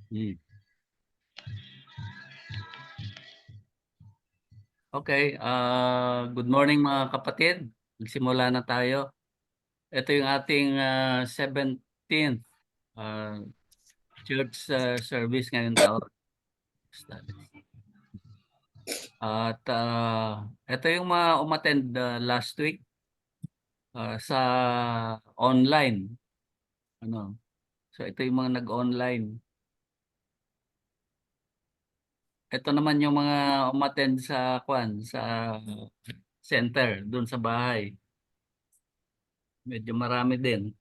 Okay, good morning mga kapatid. Nagsimula na tayo. Ito yung ating 17th church service ngayong taon. At ito yung mga umattend last week sa online. So ito yung mga nag-online. Ito naman yung mga umattend sa center doon sa bahay. Medyo marami din.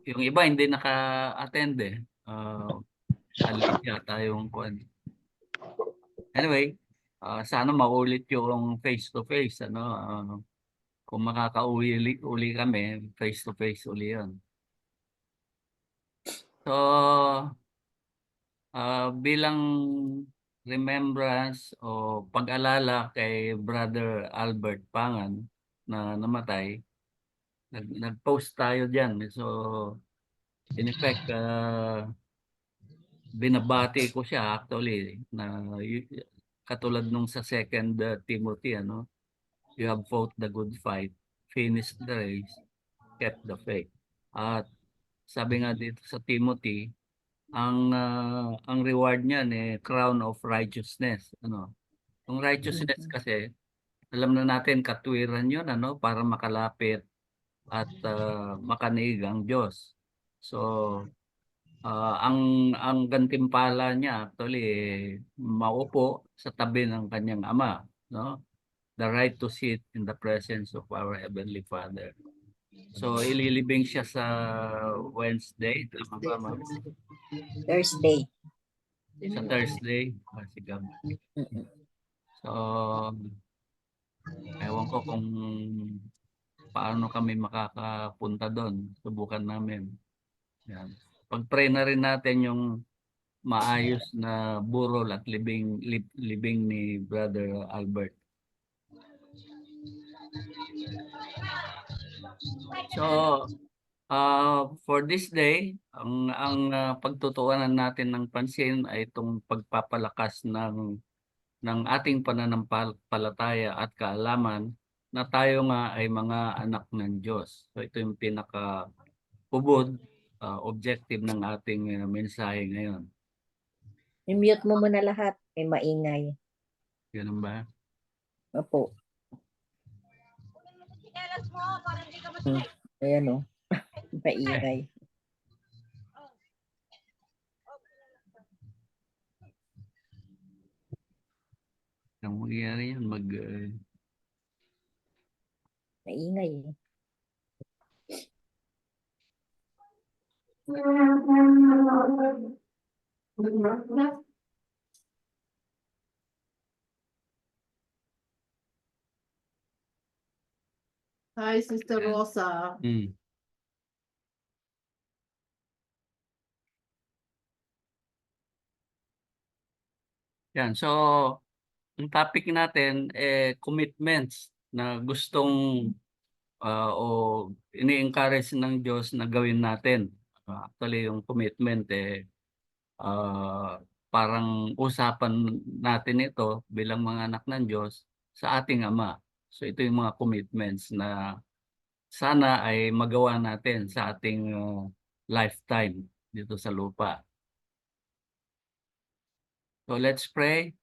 Yung iba hindi naka-attend eh. Alis yata yung kwan. Anyway, sana maulit yung face-to-face. Kung makakauwi kami, face-to-face uli yun. So, bilang remembrance o pag-alala kay Brother Albert Pangan na namatay, nag-post tayo dyan. So, in effect, binabati ko siya actually na katulad nung sa 2 Timothy, you have fought the good fight, finished the race, kept the faith. At sabi nga dito sa Timothy, ang reward niyan crown of righteousness, Yung righteousness kasi alam na natin katwiran 'yun, para makalapit at makanaig ang Diyos. So ang gantimpala niya actually maupo sa tabi ng kanyang ama, no? The right to sit in the presence of our Heavenly Father. So ililibing siya sa Wednesday, tama ba, ma'am? Thursday. Sa Thursday, sige. So ewan ko kung paano kami makakapunta doon. Subukan namin. Yan. Pag-pray na rin natin yung maayos na burol at libing ni Brother Albert. So, for this day, ang pagtutuunan natin ng pansin ay itong pagpapalakas ng ating pananampalataya at kaalaman na tayo nga ay mga anak ng Diyos. So ito yung pinaka-ubod, objective ng ating mensahe ngayon. I-mute mo muna lahat. May maingay. Ganun ba? Opo. Ayan o. Maingay. Ang mangyayari yan, Maingay. Hi, Sister Rosa. Yan. So, ang topic natin commitments na gustong o ini-encourage ng Diyos na gawin natin. Actually, yung commitment parang usapan natin ito bilang mga anak ng Diyos sa ating Ama. So ito yung mga commitments na sana ay magawa natin sa ating lifetime dito sa lupa. So let's pray.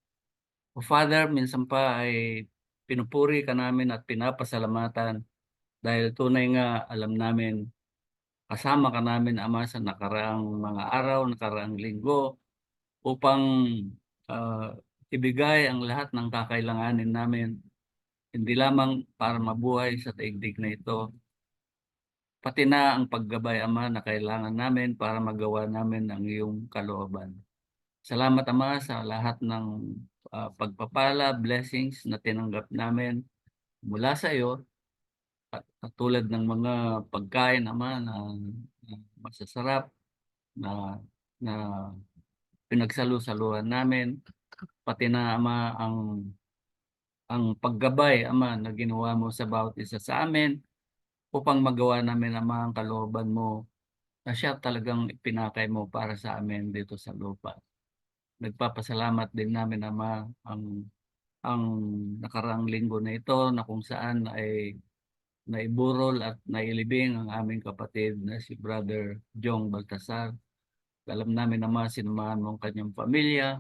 O Father, minsan pa ay pinupuri ka namin at pinapasalamatan dahil tunay nga alam namin kasama ka namin, Ama, sa nakaraang mga araw, nakaraang linggo upang ibigay ang lahat ng kakailanganin namin, hindi lamang para mabuhay sa daigdig na ito, pati na ang paggabay, Ama, na kailangan namin para magawa namin ang iyong kalooban. Salamat, Ama, sa lahat ng pagpapala, blessings na tinanggap namin mula sa iyo, at tulad ng mga pagkain, Ama, na masasarap na na pinagsalu-saluhan namin, pati na, Ama, ang paggabay, Ama, na ginawa mo sa bawat isa sa amin upang magawa namin, Ama, ang kalooban mo na siya talagang ipinakay mo para sa amin dito sa lupa. Nagpapasalamat din namin, Ama, ang nakaraang linggo na ito na kung saan ay naiburol at nailibing ang aming kapatid na si Brother Jong Baltasar. Alam namin, Ama, sinamahan mo ang kanyang pamilya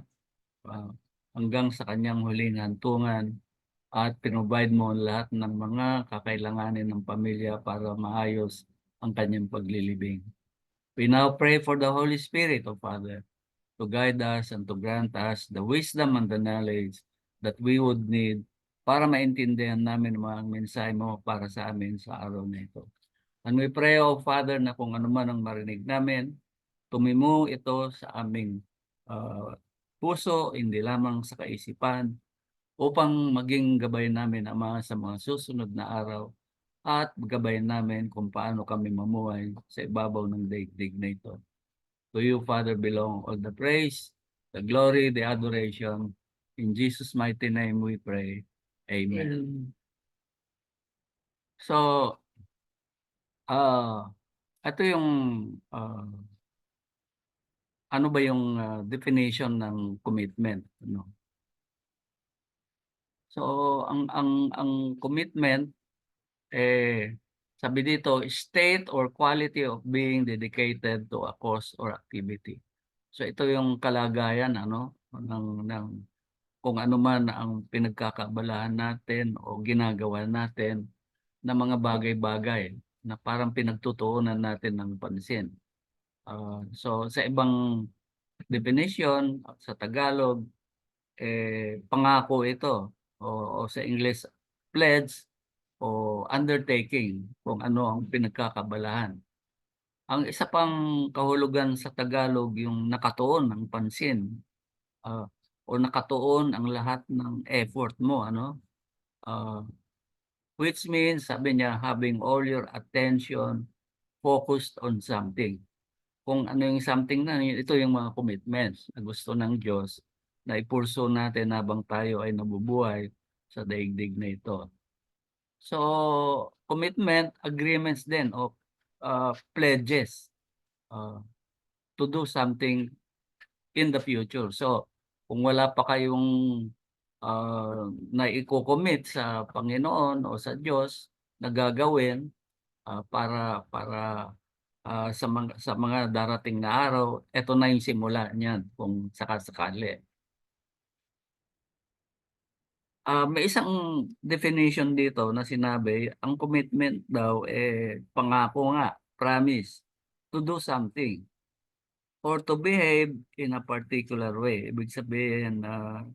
ah, hanggang sa kanyang huling hantungan at pinrovide mo ang lahat ng mga kakailanganin ng pamilya para maayos ang kanyang paglilibing. We now pray for the Holy Spirit, O Father, to guide us and to grant us the wisdom and the knowledge that we would need para maintindihan namin ang mga mensahe mo para sa amin sa araw na ito. And we pray, O Father, na kung ano man ang marinig namin, tumimo ito sa aming ah, puso, hindi lamang sa kaisipan, upang maging gabay namin, Ama, sa mga susunod na araw at gabayan namin kung paano kami mamuhay sa ibabaw ng daigdig na ito. To you, Father, belong all the praise, the glory, the adoration. In Jesus' mighty name we pray. Amen. So, ito yung ano ba yung definition ng commitment, ano? So, ang commitment sabi dito, state or quality of being dedicated to a cause or activity. So ito yung kalagayan ng kung ano man ang pinagkakaabalahan natin o ginagawa natin na mga bagay-bagay na parang pinagtutuunan natin ng pansin. So sa ibang definition sa Tagalog, pangako ito o sa English, pledge o undertaking kung ano ang pinagkakabalahan. Ang isa pang kahulugan sa Tagalog yung nakatuon ang pansin o nakatuon ang lahat ng effort mo, Ah, which means, sabi niya, having all your attention focused on something. Kung ano yung something na yun, ito yung mga commitments na gusto ng Diyos na ipurso natin habang tayo ay nabubuhay sa daigdig na ito. So, commitment agreements din o pledges to do something in the future. So, kung wala pa kayong naiko-commit sa Panginoon o sa Diyos na gagawin para sa mga darating na araw, ito na yung simula niyan kung sakasakali. May isang definition dito na sinabi, ang commitment daw pangako nga, promise to do something or to behave in a particular way. Ibig sabihin na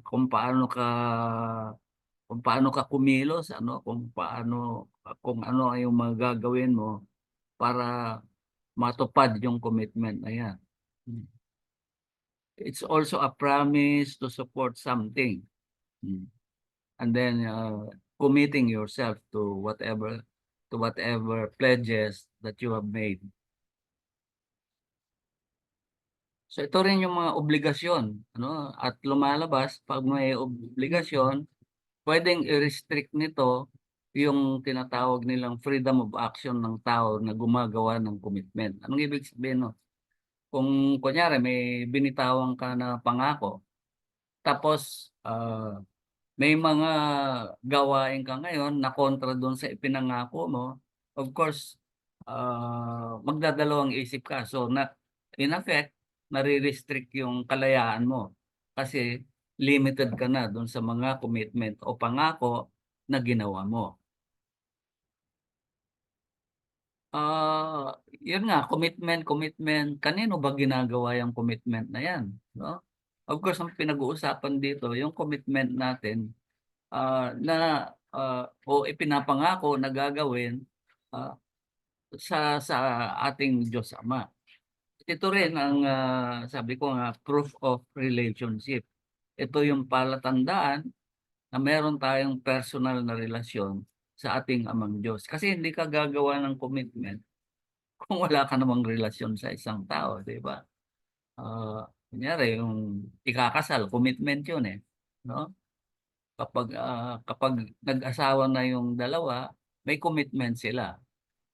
kung paano ka kumilos, kung ano ay yung mga gagawin mo para matupad yung commitment na yan. It's also a promise to support something. And then committing yourself to whatever pledges that you have made. So ito rin yung mga obligasyon, at lumalabas pag may obligasyon, pwedeng i-restrict nito yung tinatawag nilang freedom of action ng tao na gumagawa ng commitment. Anong ibig sabihin, no? Kung kunyari may binitawan ka na pangako, tapos may mga gawain ka ngayon na kontra doon sa ipinangako mo, of course, magdadalawang isip ka. So, in effect, nare-restrict yung kalayaan mo kasi limited ka na doon sa mga commitment o pangako na ginawa mo. Yun nga, commitment. Kanino ba ginagawa yung commitment na yan? No? Of course, ang pinag-uusapan dito, yung commitment natin o ipinapangako na gagawin sa ating Diyos Ama. Ito rin ang sabi ko nga, proof of relationship. Ito yung palatandaan na meron tayong personal na relasyon sa ating Amang Diyos. Kasi hindi ka gagawa ng commitment kung wala ka namang relasyon sa isang tao, di ba? Kunyari, yung ikakasal, commitment yun no? Kapag nag-asawa na yung dalawa, may commitment sila.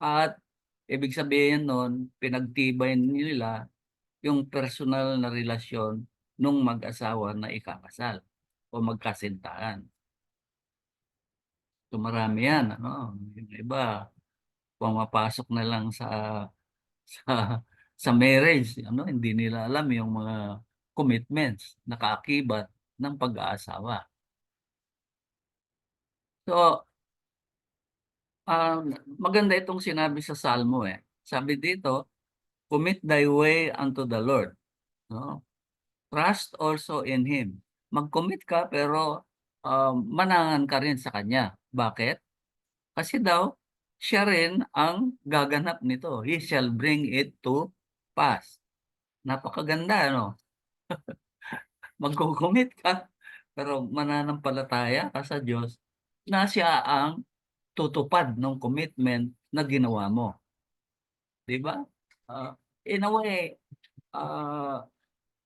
At Ibig sabihin nun, pinagtibay nila yung personal na relasyon nung mag-asawa na ikakasal o magkasintahan. So marami yan, ano? Yung iba, pumapasok na lang sa sa marriage, ano, hindi nila alam yung mga commitments na kaakibat ng pag-aasawa. So, maganda itong sinabi sa Salmo eh. Sabi dito, commit thy way unto the Lord. No? Trust also in Him. Mag-commit ka pero manangan ka rin sa Kanya. Bakit? Kasi daw, siya rin ang gaganap nito. He shall bring it to pass. Napakaganda, ano? Magko-commit ka, pero mananampalataya ka sa Diyos na siya ang tutupad ng commitment na ginawa mo. Di ba? Ah, in a way, ah,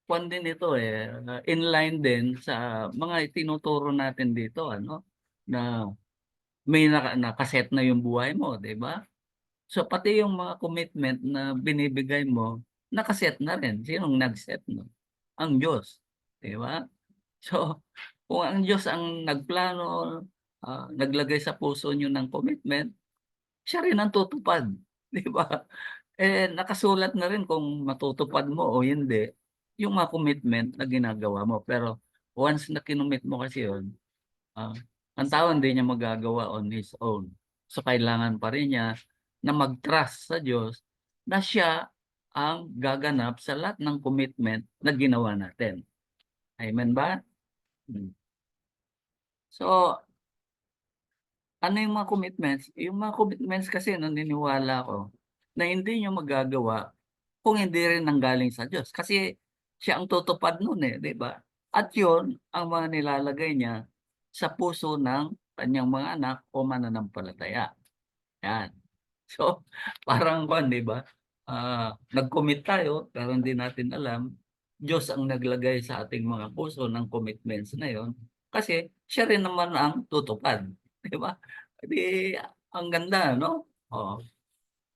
kwan din ito eh, inline din sa mga itinuturo natin dito, ano, na may nakaset na yung buhay mo, di ba? So pati yung mga commitment na binibigay mo, nakaset na rin. Sinong nag-set no? Ang Diyos, di ba? So kung ang Diyos ang nagplano, naglagay sa puso niyo ng commitment, siya rin ang tutupad, di ba? Eh nakasulat na rin kung matutupad mo o hindi yung mga commitment na ginagawa mo. Pero once na kinumit mo kasi yun, ah, ang tao hindi niya magagawa on his own. So kailangan pa rin niya na mag-trust sa Diyos na siya ang gaganap sa lahat ng commitment na ginawa natin. Amen ba? Hmm. So, ano yung mga commitments? Yung mga commitments kasi naniniwala ko na hindi niyo magagawa kung hindi rin nanggaling sa Diyos. Kasi siya ang tutupad nun eh, di ba? At yun ang mga nilalagay niya sa puso ng kanyang mga anak o mananampalataya. Yan. So, parang kwan, di ba? Nag-commit tayo pero hindi natin alam. Diyos ang naglagay sa ating mga puso ng commitments na yon kasi siya rin naman ang tutupad. Di ba? Di, ang ganda, no? Oh.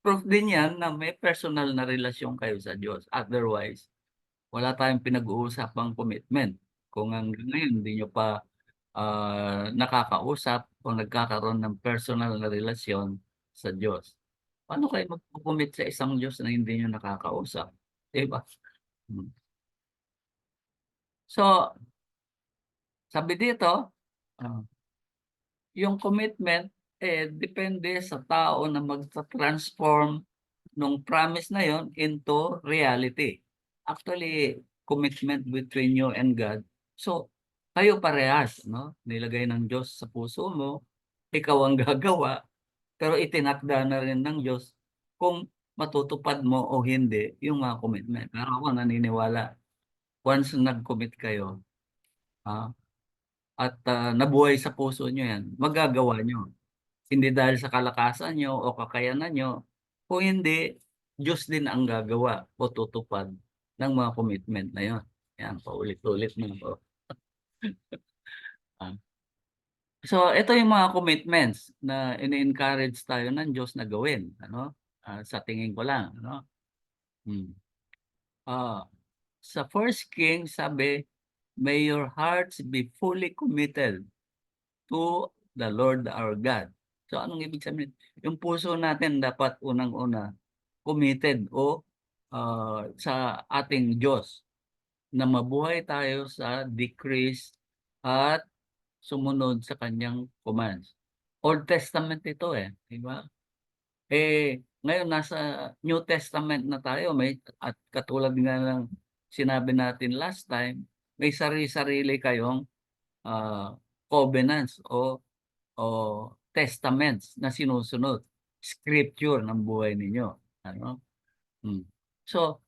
Proof din yan na may personal na relasyon kayo sa Diyos. Otherwise, wala tayong pinag-uusapang commitment. Kung hanggang ngayon hindi nyo pa nakakausap o nagkakaroon ng personal na relasyon sa Diyos. Paano kayo magko-commit sa isang Diyos na hindi nyo nakakausap? Diba? Hmm. So, sabi dito, ah, yung commitment, depende sa tao na magta-transform nung promise na yon into reality. Actually, commitment between you and God. So, kayo parehas, no? Nilagay ng Diyos sa puso mo, ikaw ang gagawa, pero itinakda na rin ng Diyos kung matutupad mo o hindi yung mga commitment. Pero ako naniniwala, once nag-commit kayo, ah, at nabuhay sa puso nyo yan, magagawa nyo. Hindi dahil sa kalakasan nyo o kakayanan nyo, kung hindi, Diyos din ang gagawa o tutupad ng mga commitment na yon. Yan, paulit-ulit na po. Ah, So, ito yung mga commitments na ini-encourage tayo ng Diyos na gawin, ano? Sa tingin ko lang, ano? Hmm. Ah, sa First King sabi, may your hearts be fully committed to the Lord our God. So, anong ibig sabihin? Yung puso natin dapat unang-una committed o sa ating Diyos na mabuhay tayo sa decrease at sumunod sa kanyang commands. Old Testament ito eh, di ba? Ngayon nasa New Testament na tayo, may at katulad nga ng sinabi natin last time, may sarili-sarili kayong ah, covenants o testaments na sinusunod, scripture ng buhay ninyo, ano? Hmm. So,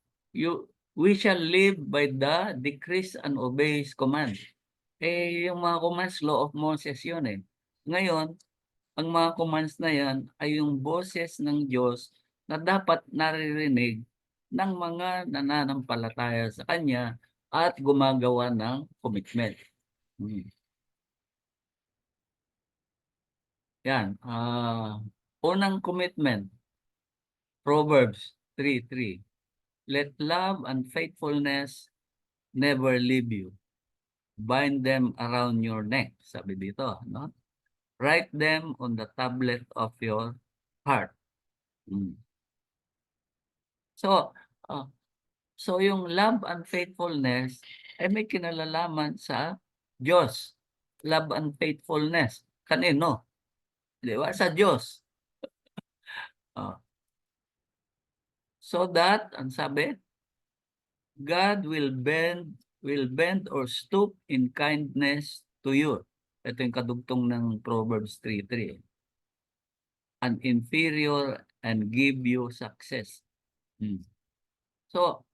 we shall live by the decrees and obey His command. Yung mga commands, law of Moses yun eh. Ngayon, ang mga commands na yan ay yung boses ng Diyos na dapat naririnig ng mga nananampalataya sa Kanya at gumagawa ng commitment. Hmm. Yan. Unang commitment, Proverbs 3:3. Let love and faithfulness never leave you. Bind them around your neck, sabi dito, no? Write them on the tablet of your heart. Mm. So, ah, so yung love and faithfulness ay may kinalalaman sa Diyos. Love and faithfulness. Kanino? Di ba? Sa Diyos. Ah, so that, ang sabi, God will bend or stoop in kindness to you. Ito yung kadugtong ng Proverbs 3:3. An inferior and give you success. Hmm. So,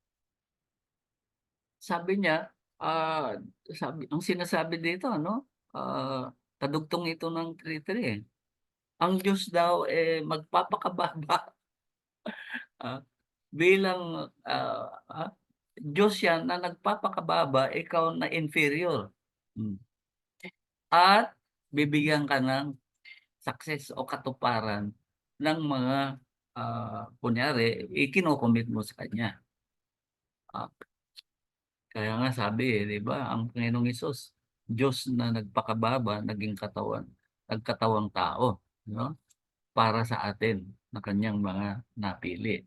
sabi niya, ang sinasabi dito, ano, kadugtong ito ng 3:3 eh. Ang Diyos daw magpapakababa ah, bilang Diyos yan na nagpapakababa, ikaw na inferior. Hmm. At bibigyan ka ng success o katuparan ng mga kunyari ikino-commit mo sa kanya. Kaya nga sabi, 'di ba, ang Panginoong Hesus, Diyos na nagpakababa, nagkatawang tao, no? Para sa atin na kanyang mga napili.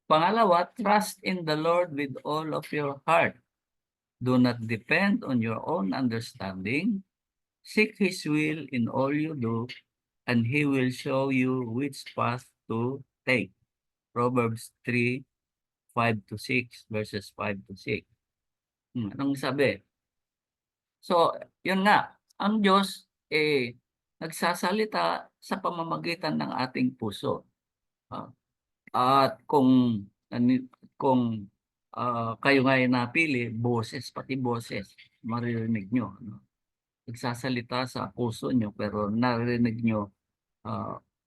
Pangalawa, trust in the Lord with all of your heart. Do not depend on your own understanding. Seek His will in all you do, and He will show you which path to take. Proverbs 3:5-6, verses 5-6. Anong sabi? So, yun nga, ang Diyos nagsasalita sa pamamagitan ng ating puso. Ah, at kung kayo nga ay napili, boses, pati boses, maririnig nyo. No? Nagsasalita sa puso nyo, pero naririnig nyo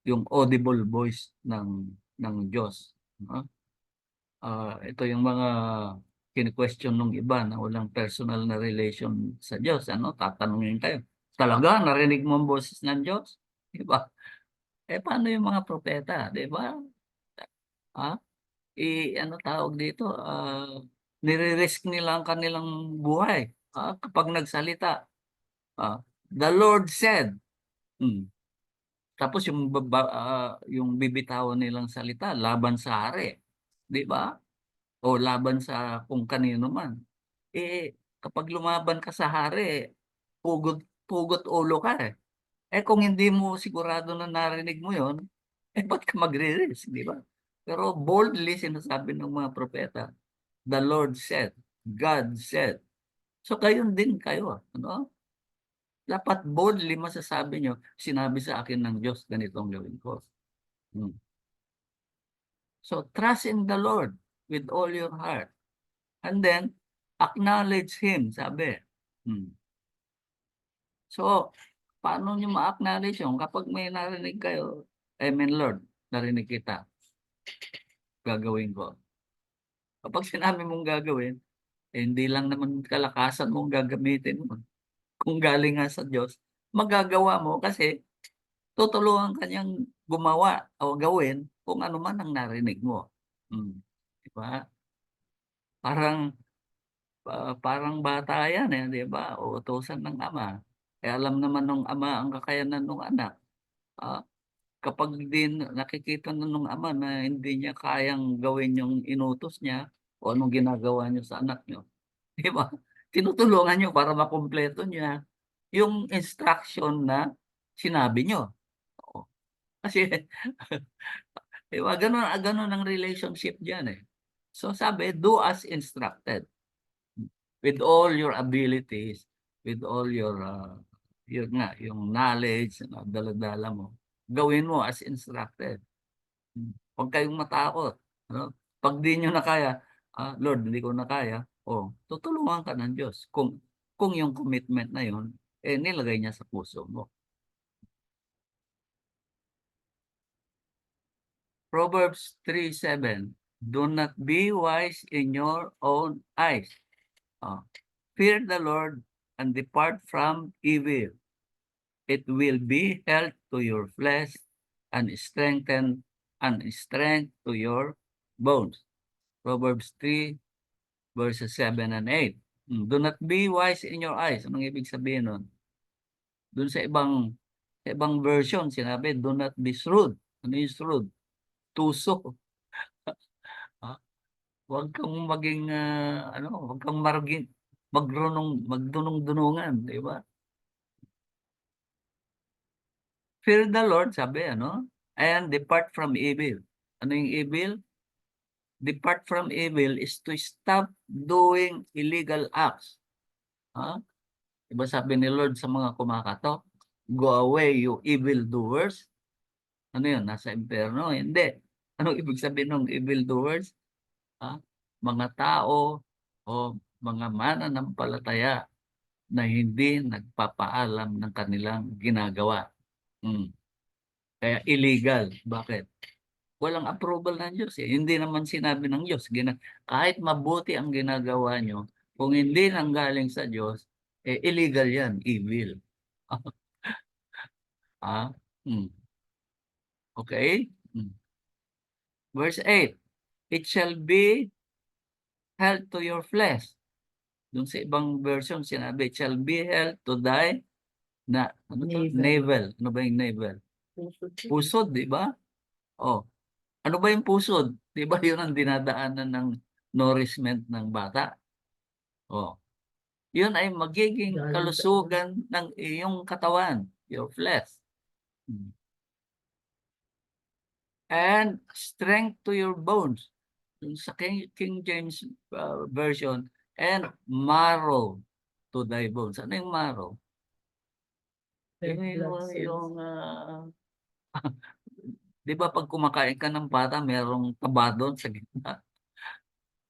yung audible voice ng Diyos. No? Ito yung mga kini-question ng iba na walang personal na relation sa Diyos. Ano, tatanungin kayo, talaga narinig mo ang boses ng Diyos? Di ba? Paano yung mga propeta? Di ba? Ah, ano tawag dito? Nire-risk nila ang kanilang buhay kapag nagsalita. The Lord said. Tapos yung bibitawan nilang salita laban sa hari. Di ba? O laban sa kung kanino man. Kapag lumaban ka sa hari, pugot, pugot ulo ka eh. Kung hindi mo sigurado na narinig mo yon, ba't ka magre-risk, di ba? Pero boldly sinasabi ng mga propeta, the Lord said, God said. So gayon din kayo, ano? Dapat boldly masasabi nyo, sinabi sa akin ng Diyos, ganitong gawin ko. So trust in the Lord with all your heart. And then, acknowledge Him, sabi. So, paano nyo ma-acknowledge yun? Kapag may narinig kayo, Amen Lord, narinig kita. Gagawin ko. Kapag sinabi mong gagawin, hindi lang naman kalakasan mong gagamitin mo. Kung galing nga sa Diyos, magagawa mo kasi tutulungan kanyang gumawa o gawin kung ano man ang narinig mo. Diba? Parang bata yan di ba? Uutusan ng ama. Alam naman ng ama ang kakayanan ng anak. Kapag din nakikita na ng ama na hindi niya kayang gawin yung inutos niya o anong ginagawa niyo sa anak niyo, di ba? Tinutulungan niyo para makumpleto niya yung instruction na sinabi niyo. Kasi, di ba, ganun ang relationship diyan eh. So sabi, do as instructed. With all your abilities, with all yung knowledge na dala-dala mo, gawin mo as instructed. Huwag kayong matakot. No? Pag di nyo na kaya, Lord, hindi ko na kaya, tutulungan ka ng Diyos. Kung yung commitment na yun, nilagay niya sa puso mo. Proverbs 3:7. Do not be wise in your own eyes. Fear the Lord and depart from evil. it will be health to your flesh and strength to your bones. Proverbs 3 verses 7 and 8. Do not be wise in your eyes. Anong ibig sabihin nun? Doon sa ibang version, sinabi, do not be shrewd. Ano yung shrewd? Tuso. Huwag kang maging, huwag kang magdunong-dunungan, di ba? Fear the Lord, sabi, and depart from evil. Ano yung evil? Depart from evil is to stop doing illegal acts. Diba sabi ni Lord sa mga kumakatok, go away, you evil doers. Ano yun? Nasa impyerno? Hindi. Anong ibig sabihin ng evil doers? Mga tao o mga mananampalataya na hindi nagpapaalam ng kanilang ginagawa. Kaya illegal. Bakit? Walang approval ng Diyos. Hindi naman sinabi ng Diyos. Kahit mabuti ang ginagawa nyo, kung hindi nanggaling sa Diyos, illegal yan, evil. Okay? Verse 8, it shall be health to your flesh. Doon sa ibang version, sinabi, it shall be health to thy navel. Ano ba yung navel? Pusod, di ba? Ano ba yung pusod? Di ba yun ang dinadaanan ng nourishment ng bata? Yun ay magiging kalusugan ng iyong katawan, your flesh. And strength to your bones. Sa King James Version, and marrow to thy bones. Ano yung marrow? Di ba pag kumakain ka ng bata, merong taba doon sa gitna?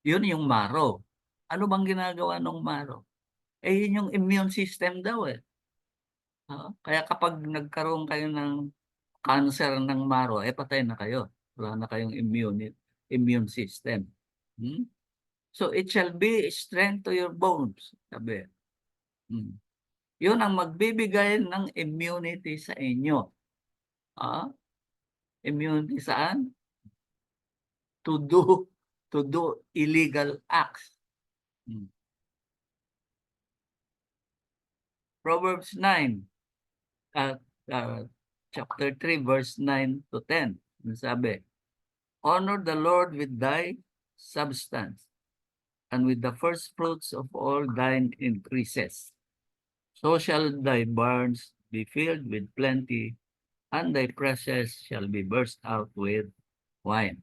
Yun yung marrow. Ano bang ginagawa ng marrow? Yun yung immune system daw eh. Kaya kapag nagkaroon kayo ng cancer ng marrow, patay na kayo. Wala na kayong immune system. So it shall be strength to your bones. Sabi. Yun ang magbibigay ng immunity sa inyo. Immunity saan? To do illegal acts. Proverbs 9, chapter 3, verse 9 to 10. Sabi, honor the Lord with thy substance, and with the first fruits of all thine increases. So shall thy barns be filled with plenty, and thy presses shall be burst out with wine.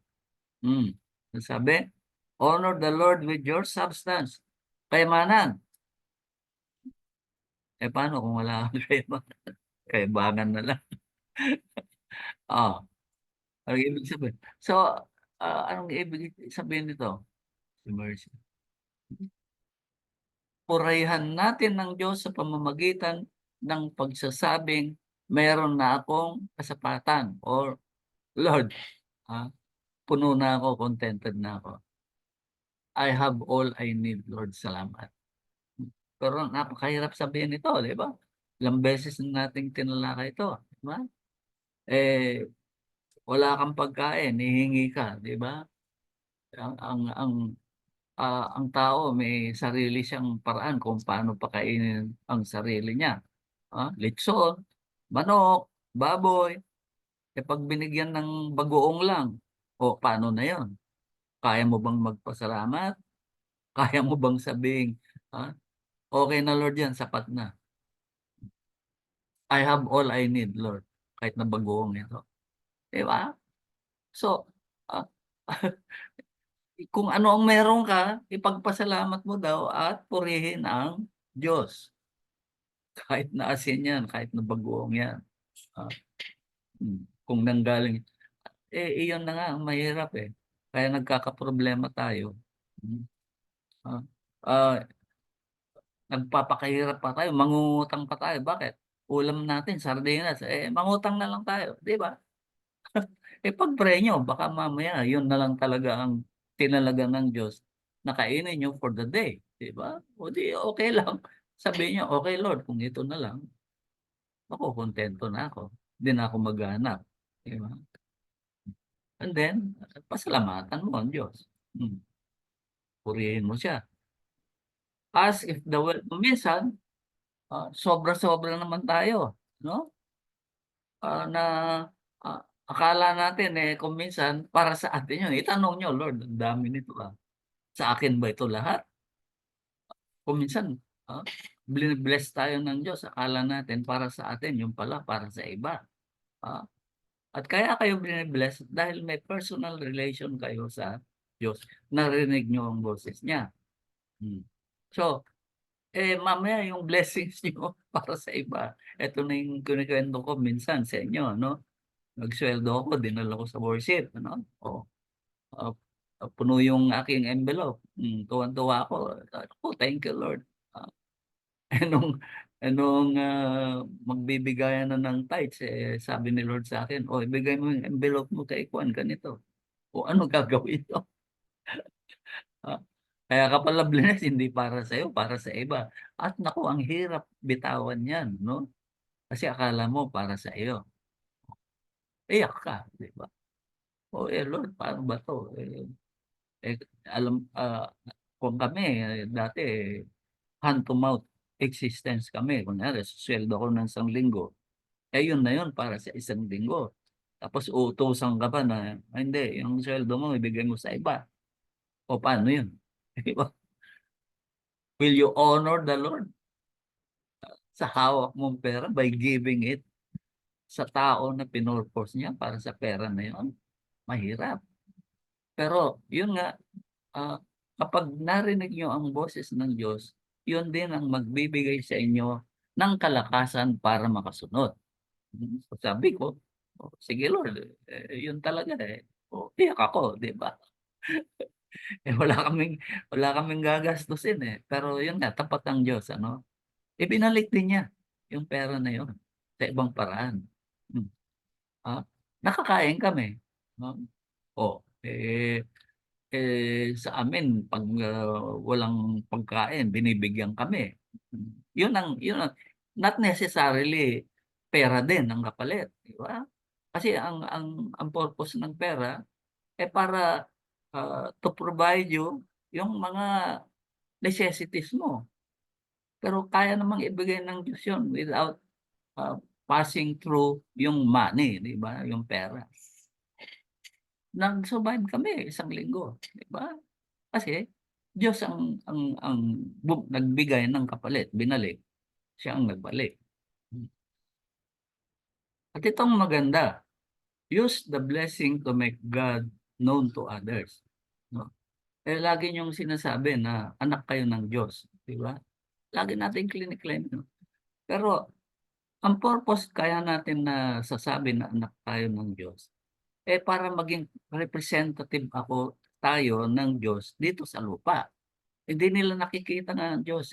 Sabi, honor the Lord with your substance. Kayamanan. Paano kung wala kang kayamanan? Kayamanan na lang. Anong ibig sabihin? So, anong ibig sabihin nito? Mercy. Purihan natin ng Diyos sa pamamagitan ng pagsasabing meron na akong kasapatan or Lord, puno na ako, contented na ako. I have all I need, Lord, salamat. Pero napakahirap sabihin ito, di ba? Ilang beses nating tinalakay ito, di ba? Wala kang pagkain, hihingi ka, di ba? Ang tao may sarili siyang paraan kung paano pakainin ang sarili niya. Litson, manok, baboy. Pag binigyan ng bagoong lang, paano na yon? Kaya mo bang magpasalamat? Kaya mo bang sabing, okay na Lord yan, sapat na. I have all I need, Lord. Kahit na bagoong ito. Diba? So, kung ano ang meron ka, ipagpasalamat mo daw at purihin ang Diyos. Kahit na asin yan, kahit na bagoong yan. Kung nanggaling, iyon na nga ang mahirap eh. Kaya nagkakaproblema tayo. Nagpapakahirap pa tayo, mangungutang pa tayo. Bakit? Ulam natin, sardinas. Mangutang na lang tayo. Di ba? Pag-pray nyo, baka mamaya, yun na lang talaga ang tinalaga ng Diyos na kainin nyo for the day. Di ba? O di, okay lang. Sabihin nyo, okay Lord, kung ito na lang. ako kontento na ako. Hindi na ako maghahanap, di ba? And then, pasalamatan mo ang Diyos. Purihin mo siya. As if the will, minsan, sobra-sobra naman tayo, no? Na akala natin kung minsan para sa atin yun. Itanong niyo, Lord, ang dami nito sa akin ba ito lahat? Kung minsan, bless tayo ng Diyos, akala natin para sa atin, yung pala para sa iba. At kaya kayo bless dahil may personal relation kayo sa Diyos. Narinig niyo ang boses niya. So, mamaya yung blessings niyo para sa iba. Ito na yung kinikwento ko minsan sa inyo, no? Nagsweldo ako, dinala ko sa worship, ano? Puno yung aking envelope. Tuwan-tuwa ako. Thank you, Lord. Nung magbibigayan na ng tithes, sabi ni Lord sa akin, ibigay mo yung envelope mo kay Juan, ganito. Ano gagawin ito? Kaya ka pala bless, hindi para sa'yo, para sa iba. At naku, ang hirap bitawan yan, no? Kasi akala mo para sa iyo. Iyak ka, di ba? Lord, paano ba to? Alam, kung kami, dati, hand to mouth existence kami. Kunyari, sweldo ko ng 1 linggo. Yun na yun para sa 1 linggo. Tapos uutusan ka pa na, hindi, yung sweldo mo, ibigay mo sa iba. O paano yun? Di ba? Will you honor the Lord sa hawak mong pera by giving it sa tao na pinurpose niya para sa pera na yun? Mahirap. Pero yun nga, kapag narinig nyo ang boses ng Diyos, yun din ang magbibigay sa inyo ng kalakasan para makasunod. So sabi ko, sige Lord, yun talaga iyak ako, di ba? Wala kaming gagastusin Pero yun nga, tapat ang Diyos, ano? Ibinalik din niya yung pera na yun sa ibang paraan. Nakakain kami. No? Sa amin, pag walang pagkain, binibigyan kami. Yun not necessarily pera din ang kapalit, di ba? Kasi ang purpose ng pera para to provide you yung mga necessities mo. Pero kaya namang ibigay ng Diyos yun without passing through yung money, di ba? Yung pera. Nag-survive kami 1 linggo, di ba? Kasi Diyos ang nagbigay ng kapalit, binalik. Siya ang nagbalik. At itong maganda, use the blessing to make God known to others. No? Lagi niyong sinasabi na anak kayo ng Diyos, di ba? Lagi natin clinic-claim. No? Pero ang purpose kaya natin na sasabi na anak tayo ng Diyos, para maging representative tayo ng Diyos dito sa lupa. Hindi nila nakikita ng Diyos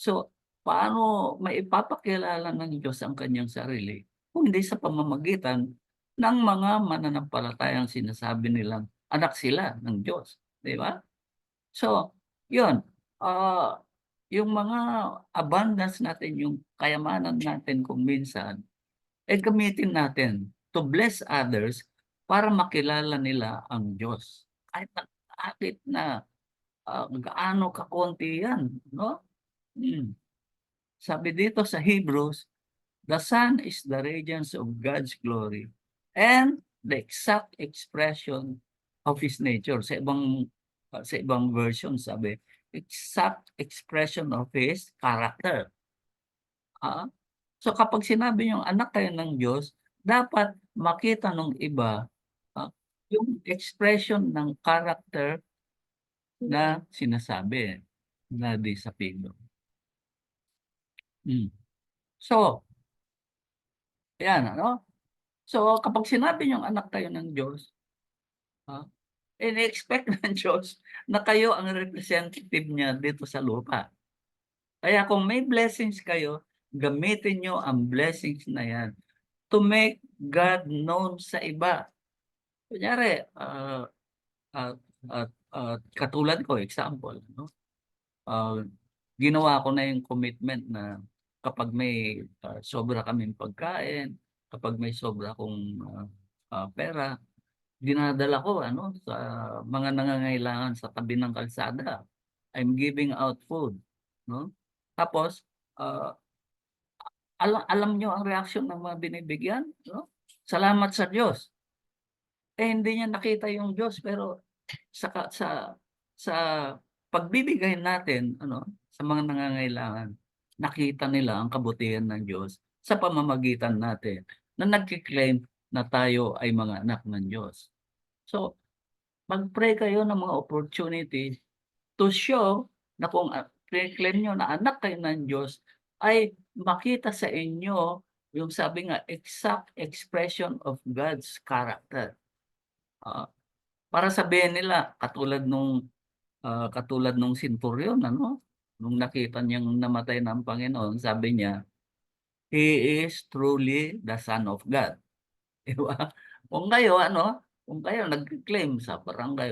So, paano maipapakilala ng Diyos ang kanyang sarili kung hindi sa pamamagitan ng mga mananampalatayang sinasabi nilang anak sila ng Diyos, di ba? So, yun. Yung mga abundance natin, yung kayamanan natin kung minsan, gamitin natin to bless others para makilala nila ang Diyos. Kahit na gaano kakonti yan, no? Sabi dito sa Hebrews, the Son is the radiance of God's glory and the exact expression of His nature. Sa ibang version sabi, exact expression of His character. So kapag sinabi yung anak kayo ng Diyos, dapat makita ng iba yung expression ng character na sinasabi na disapego. So, yan, ano? So, kapag sinabi niyong anak kayo ng Diyos, in-expect ng Diyos na kayo ang representative niya dito sa lupa. Kaya kung may blessings kayo, gamitin niyo ang blessings na yan to make God known sa iba. Kunyari, katulad ko, example, no? Ginawa ko na yung commitment na kapag may sobra kaming pagkain, kapag may sobra akong pera, dinadala ko sa mga nangangailangan sa tabi ng kalsada. I'm giving out food, no? Tapos, alam niyo ang reaksyon ng mga binibigyan, no? Salamat sa Diyos. Hindi niya nakita yung Diyos, pero sa sa pagbibigay natin sa mga nangangailangan, nakita nila ang kabutihan ng Diyos sa pamamagitan natin na nagki-claim na tayo ay mga anak ng Diyos. So, mag-pray kayo ng mga opportunities to show na kung claim nyo na anak kayo ng Diyos, ay makita sa inyo yung sabi nga, exact expression of God's character. Para sabihin nila, katulad nung centurion, nung nakita niyang namatay ng Panginoon, sabi niya, He is truly the Son of God. Di ba? Kung kayo nag-claim sa barangay,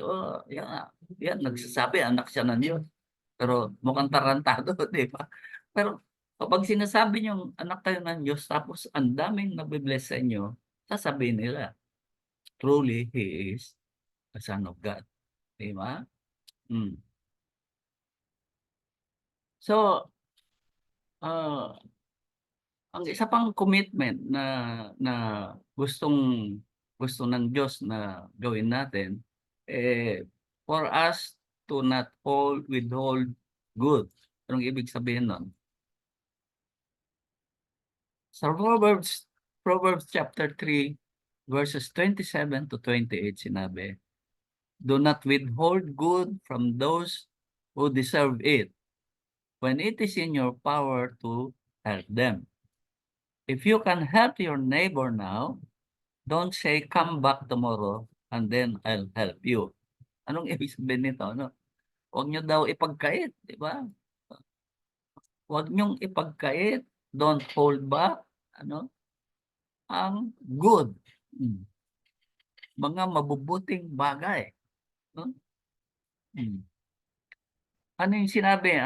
yan, nagsasabi, anak siya ng Diyos. Pero mukhang tarantado, di ba? Pero kapag sinasabi niyong anak kayo ng Diyos, tapos ang daming nabibless sa inyo, sasabihin nila, truly, He is the Son of God. Di ba? So, ang isa pang commitment na gusto ng Diyos na gawin natin, for us to not withhold good. Anong ibig sabihin nun? Sa Proverbs chapter 3, verses 27 to 28 sinabi, do not withhold good from those who deserve it when it is in your power to help them. If you can help your neighbor now, don't say, come back tomorrow and then I'll help you. Anong ibig sabihin nito? Huwag nyo daw ipagkait, di ba? Huwag nyong ipagkait, don't hold back, ang good. Mga mabubuting bagay. Ano yung sinabi,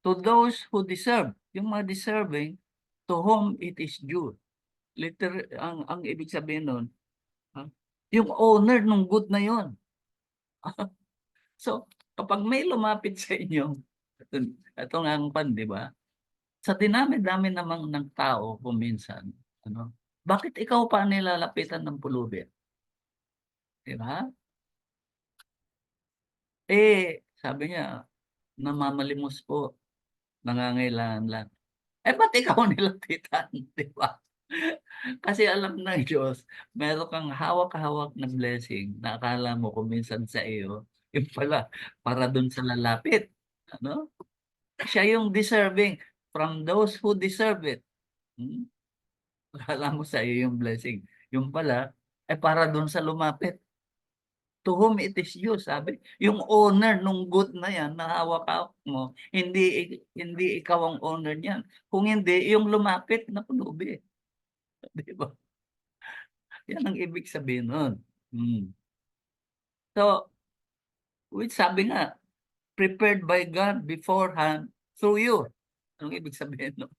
To those who deserve, yung mga deserving, to whom it is due. Ang ibig sabihin nun, yung owner ng good na yon. So, kapag may lumapit sa inyo, ito nga ang di ba? Sa dinami-dami namang ng tao kung minsan, bakit ikaw pa nilalapitan ng pulubi? Di ba? Sabi niya, namamalimos po, nangangailangan lang. Ba't ikaw nilapitan? Di ba? Kasi alam ng Diyos, meron kang hawak-hawak na blessing na akala mo kung minsan sa iyo, yung pala, para dun sa lalapit. Siya yung deserving from those who deserve it. Akala mo sa iyo yung blessing. Yung pala, para dun sa lumapit. To whom it is due, sabi. Yung owner nung good na yan, na hawak-hawak mo, hindi ikaw ang owner niyan. Kung hindi, yung lumapit na pulubi. Di ba? Yan ang ibig sabihin nun. So, which sabi nga, prepared by God beforehand through you. Anong ibig sabihin nun?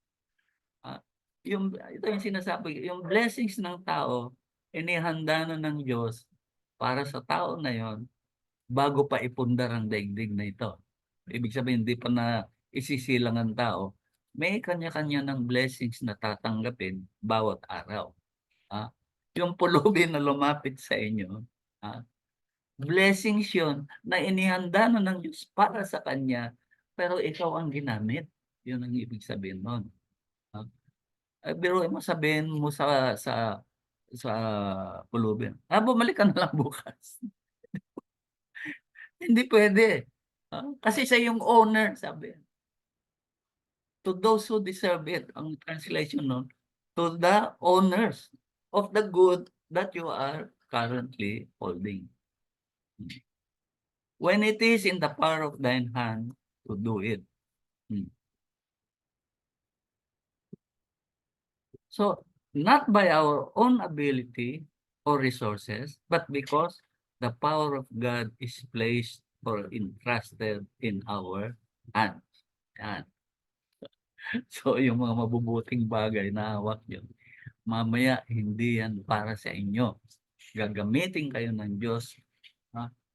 Ito yung sinasabi, yung blessings ng tao, inihanda na ng Diyos para sa tao na yon bago pa ipundar ang daigdig na ito. Ibig sabihin, hindi pa na isisilang ang tao. May kanya-kanya ng blessings na tatanggapin bawat araw. Yung pulubi na lumapit sa inyo, blessings yun na inihanda na ng Diyos para sa Kanya, pero ikaw ang ginamit. Yun ang ibig sabihin nun. Biruin mo, sabihin mo sa pulubi, bumalik ka na lang bukas. Hindi pwede. Kasi siya yung owner, sabi. To those who deserve it, ang translation nun, to the owners of the good that you are currently holding. When it is in the power of thine hand to do it. So, not by our own ability or resources, but because the power of God is placed or entrusted in our hands. Yan. So, yung mga mabubuting bagay na hawak niyo, mamaya hindi yan para sa inyo. Gagamitin kayo ng Diyos,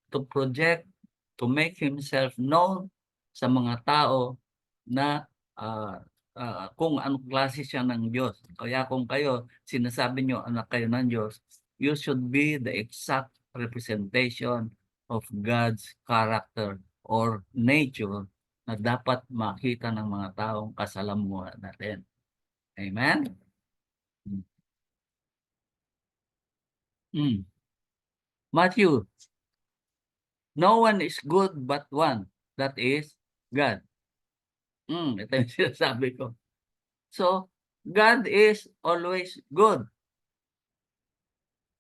to project, to make Himself known sa mga tao na kung anong klase siya ng Diyos. Kaya kung kayo, sinasabi niyo anak kayo ng Diyos, you should be the exact representation of God's character or nature na dapat makita ng mga taong kasalamuhan natin. Amen? Matthew, no one is good but one, that is God. Ito yung sinasabi ko. So, God is always good.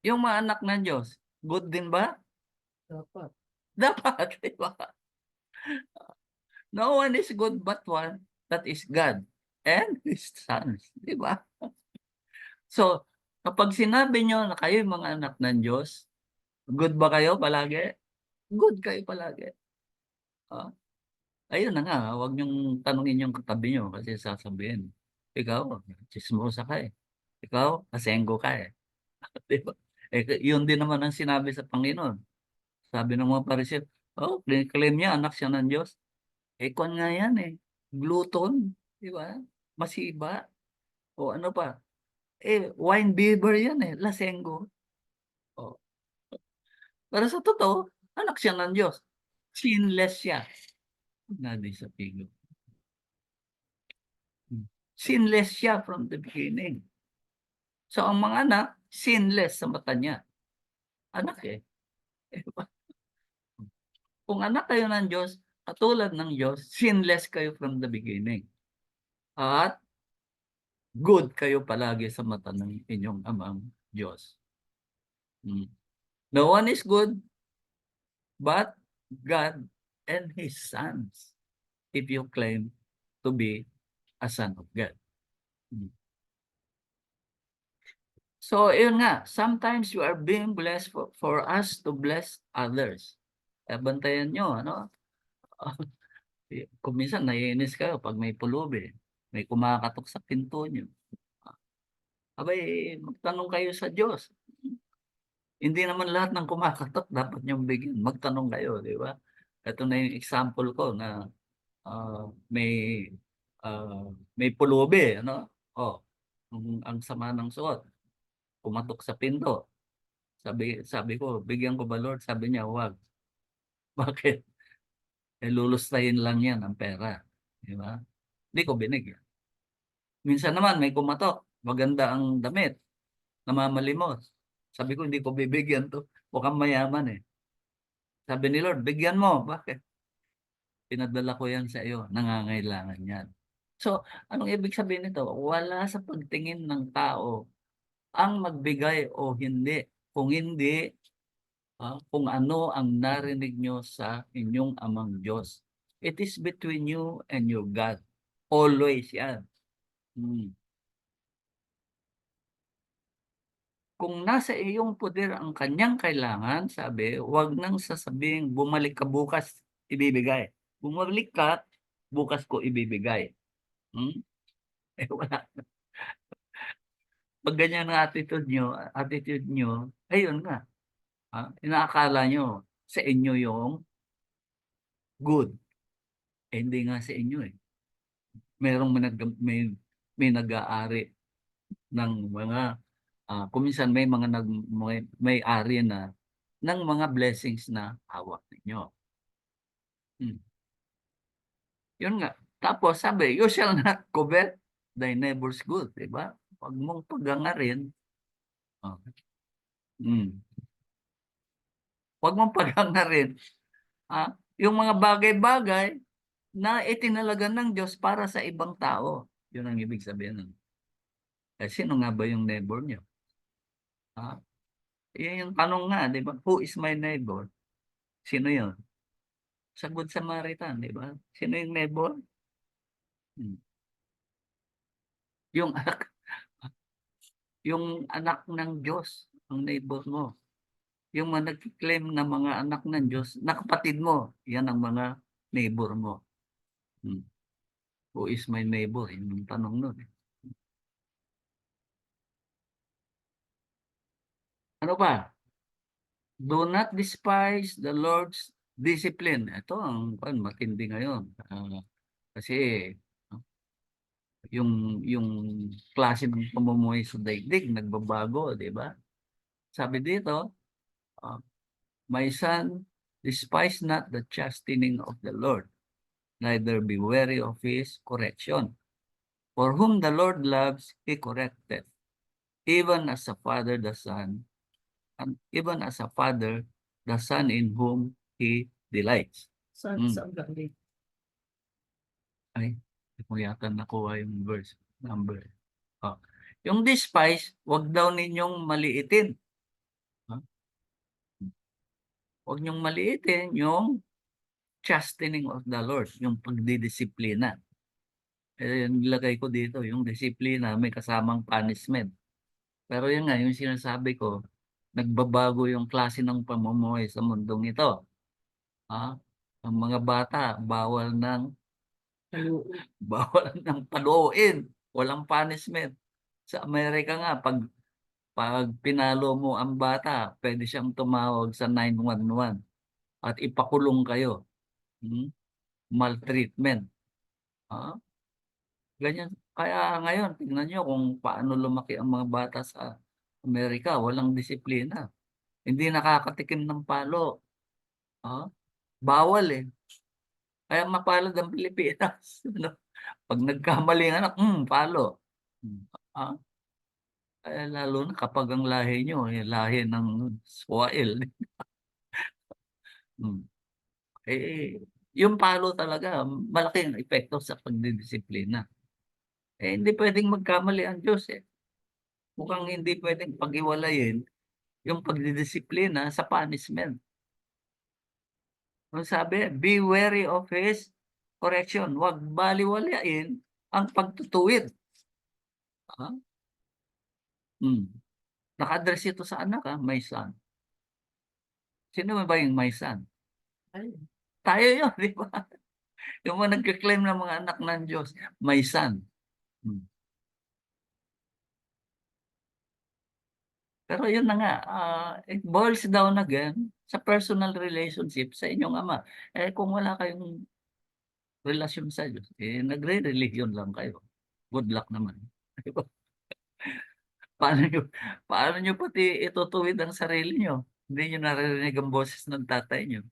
Yung mga anak ng Diyos, good din ba? Dapat. Dapat, di ba? No one is good but one, that is God and His sons. Di ba? So, kapag sinabi nyo na kayo yung mga anak ng Diyos, good ba kayo palagi? Good kayo palagi. Ayun na nga, huwag niyong tanungin yung katabi niyo kasi sasabihin, ikaw, tsismosa ka eh. Ikaw, asenggo ka eh. Di ba? Yun din naman ang sinabi sa Panginoon. Sabi ng mga Pariseo, claim niya, anak siya ng Diyos. Kung nga yan eh. Glutton, di ba? Masiba. O ano pa? Wine bibber yan eh. Lasenggo. O. Pero sa totoo, anak siya ng Diyos. Sinless siya. Nadi sa pigo. Sinless siya from the beginning. So ang mga anak, sinless sa mata niya. Anak eh. Kung anak kayo ng Diyos, katulad ng Diyos, sinless kayo from the beginning. At good kayo palagi sa mata ng inyong amang Diyos. No one is good but God and His sons, if you claim to be a son of God. So, yun nga, sometimes you are being blessed for us to bless others. Bantayan nyo, ano? Kung minsan naiinis kayo pag may pulubi, may kumakatok sa pinto nyo. Abay, magtanong kayo sa Diyos. Hindi naman lahat ng kumakatok dapat niyong bigyan. Magtanong kayo, di ba? Ito na yung example ko na may may pulubi, ano? Ang sama ng suot. Kumatok sa pinto. Sabi ko, bigyan ko ba Lord? Sabi niya, wag. Bakit? Lulustayin lang yan ang pera. Di ba? Hindi ko binigyan. Minsan naman may kumatok. Maganda ang damit. Namamalimos. Sabi ko, hindi ko bibigyan to. Mukhang mayaman eh. Sabi ni Lord, bigyan mo. Bakit? Pinadala ko yan sa iyo. Nangangailangan yan. So, anong ibig sabihin nito? Wala sa pagtingin ng tao ang magbigay o hindi. Kung hindi, kung ano ang narinig nyo sa inyong amang Diyos. It is between you and your God. Always yan. Kung nasa iyong poder ang kanyang kailangan, sabi, huwag nang sasabing bumalik ka bukas, ibibigay. Bumalik ka, bukas ko ibibigay. Wala. Pag ganyan ang attitude nyo, ayun nga. Inaakala nyo sa inyo yung good. Hindi nga sa inyo eh. May nag-aari ng mga kuminsan may mga may-ari na ng mga blessings na hawak ninyo. Yun nga. Tapos sabi, you shall not covet thy neighbor's good. Diba? Huwag mong pagangarin. Huwag mong pagangarin. Yung mga bagay-bagay na itinalaga ng Diyos para sa ibang tao. Yun ang ibig sabihin. Sino nga ba yung neighbor niyo? Yun yung tanong nga, di ba? Who is my neighbor? Sino yun? Sa Good Samaritan, di ba? Sino yung neighbor? Yung anak ng Diyos, ang neighbor mo. Yung mga nag-claim na mga anak ng Diyos, na kapatid mo, yan ang mga neighbor mo. Who is my neighbor? Yun yung tanong nun. Ano pa? Do not despise the Lord's discipline. Ito ang matindi ngayon. Kasi yung klase ng pamumuhay sa daigdig nagbabago, di ba? Sabi dito, my son, despise not the chastening of the Lord, neither be weary of his correction. For whom the Lord loves, he corrected, even as a father the son, and even as a father the son in whom he delights. Saan galing? Ay, hindi ko yata nakuha yung verse, number. Yung despise, wag daw ninyong maliitin. Wag niyong maliitin yung chastening of the Lord, yung pagdidisiplina. Yung nilagay ko dito, yung disiplina may kasamang punishment. Pero yun nga, yung sinasabi ko, nagbabago yung klase ng pamumuhay sa mundong ito. Ang mga bata, bawal ng paluin. Walang punishment. Sa Amerika nga, pag pinalo mo ang bata, pwede siyang tumawag sa 911 at ipakulong kayo. Maltreatment. Ganyan. Kaya ngayon, tingnan nyo kung paano lumaki ang mga bata sa Amerika. Walang disiplina. Hindi nakakatikim ng palo. Bawal eh. Kaya mapalad ang Pilipinas. Pag nagkamali ang anak, palo. Lalo na kapag ang lahi nyo, lahi ng Swahili. Yung palo talaga, malaking epekto sa pagdidisiplina. Hindi pwedeng magkamali ang Diyos eh. Mukhang hindi pwedeng pag-iwalayin yung pagdidisiplina sa punishment. Ang sabi, be wary of his correction. Huwag baliwalain ang pagtutuwid. Naka-address ito sa anak, my son. Sino ba yung my son? Tayo yun, di ba? Yung mga nagka-claim ng mga anak ng Diyos, my son. Pero yun na nga, it boils down again sa personal relationship sa inyong ama. Kung wala kayong relasyon sa Diyos, nagre-religion lang kayo. Good luck naman. Paano nyo pati itutuwid ang sarili nyo? Hindi nyo naririnig ang boses ng tatay nyo.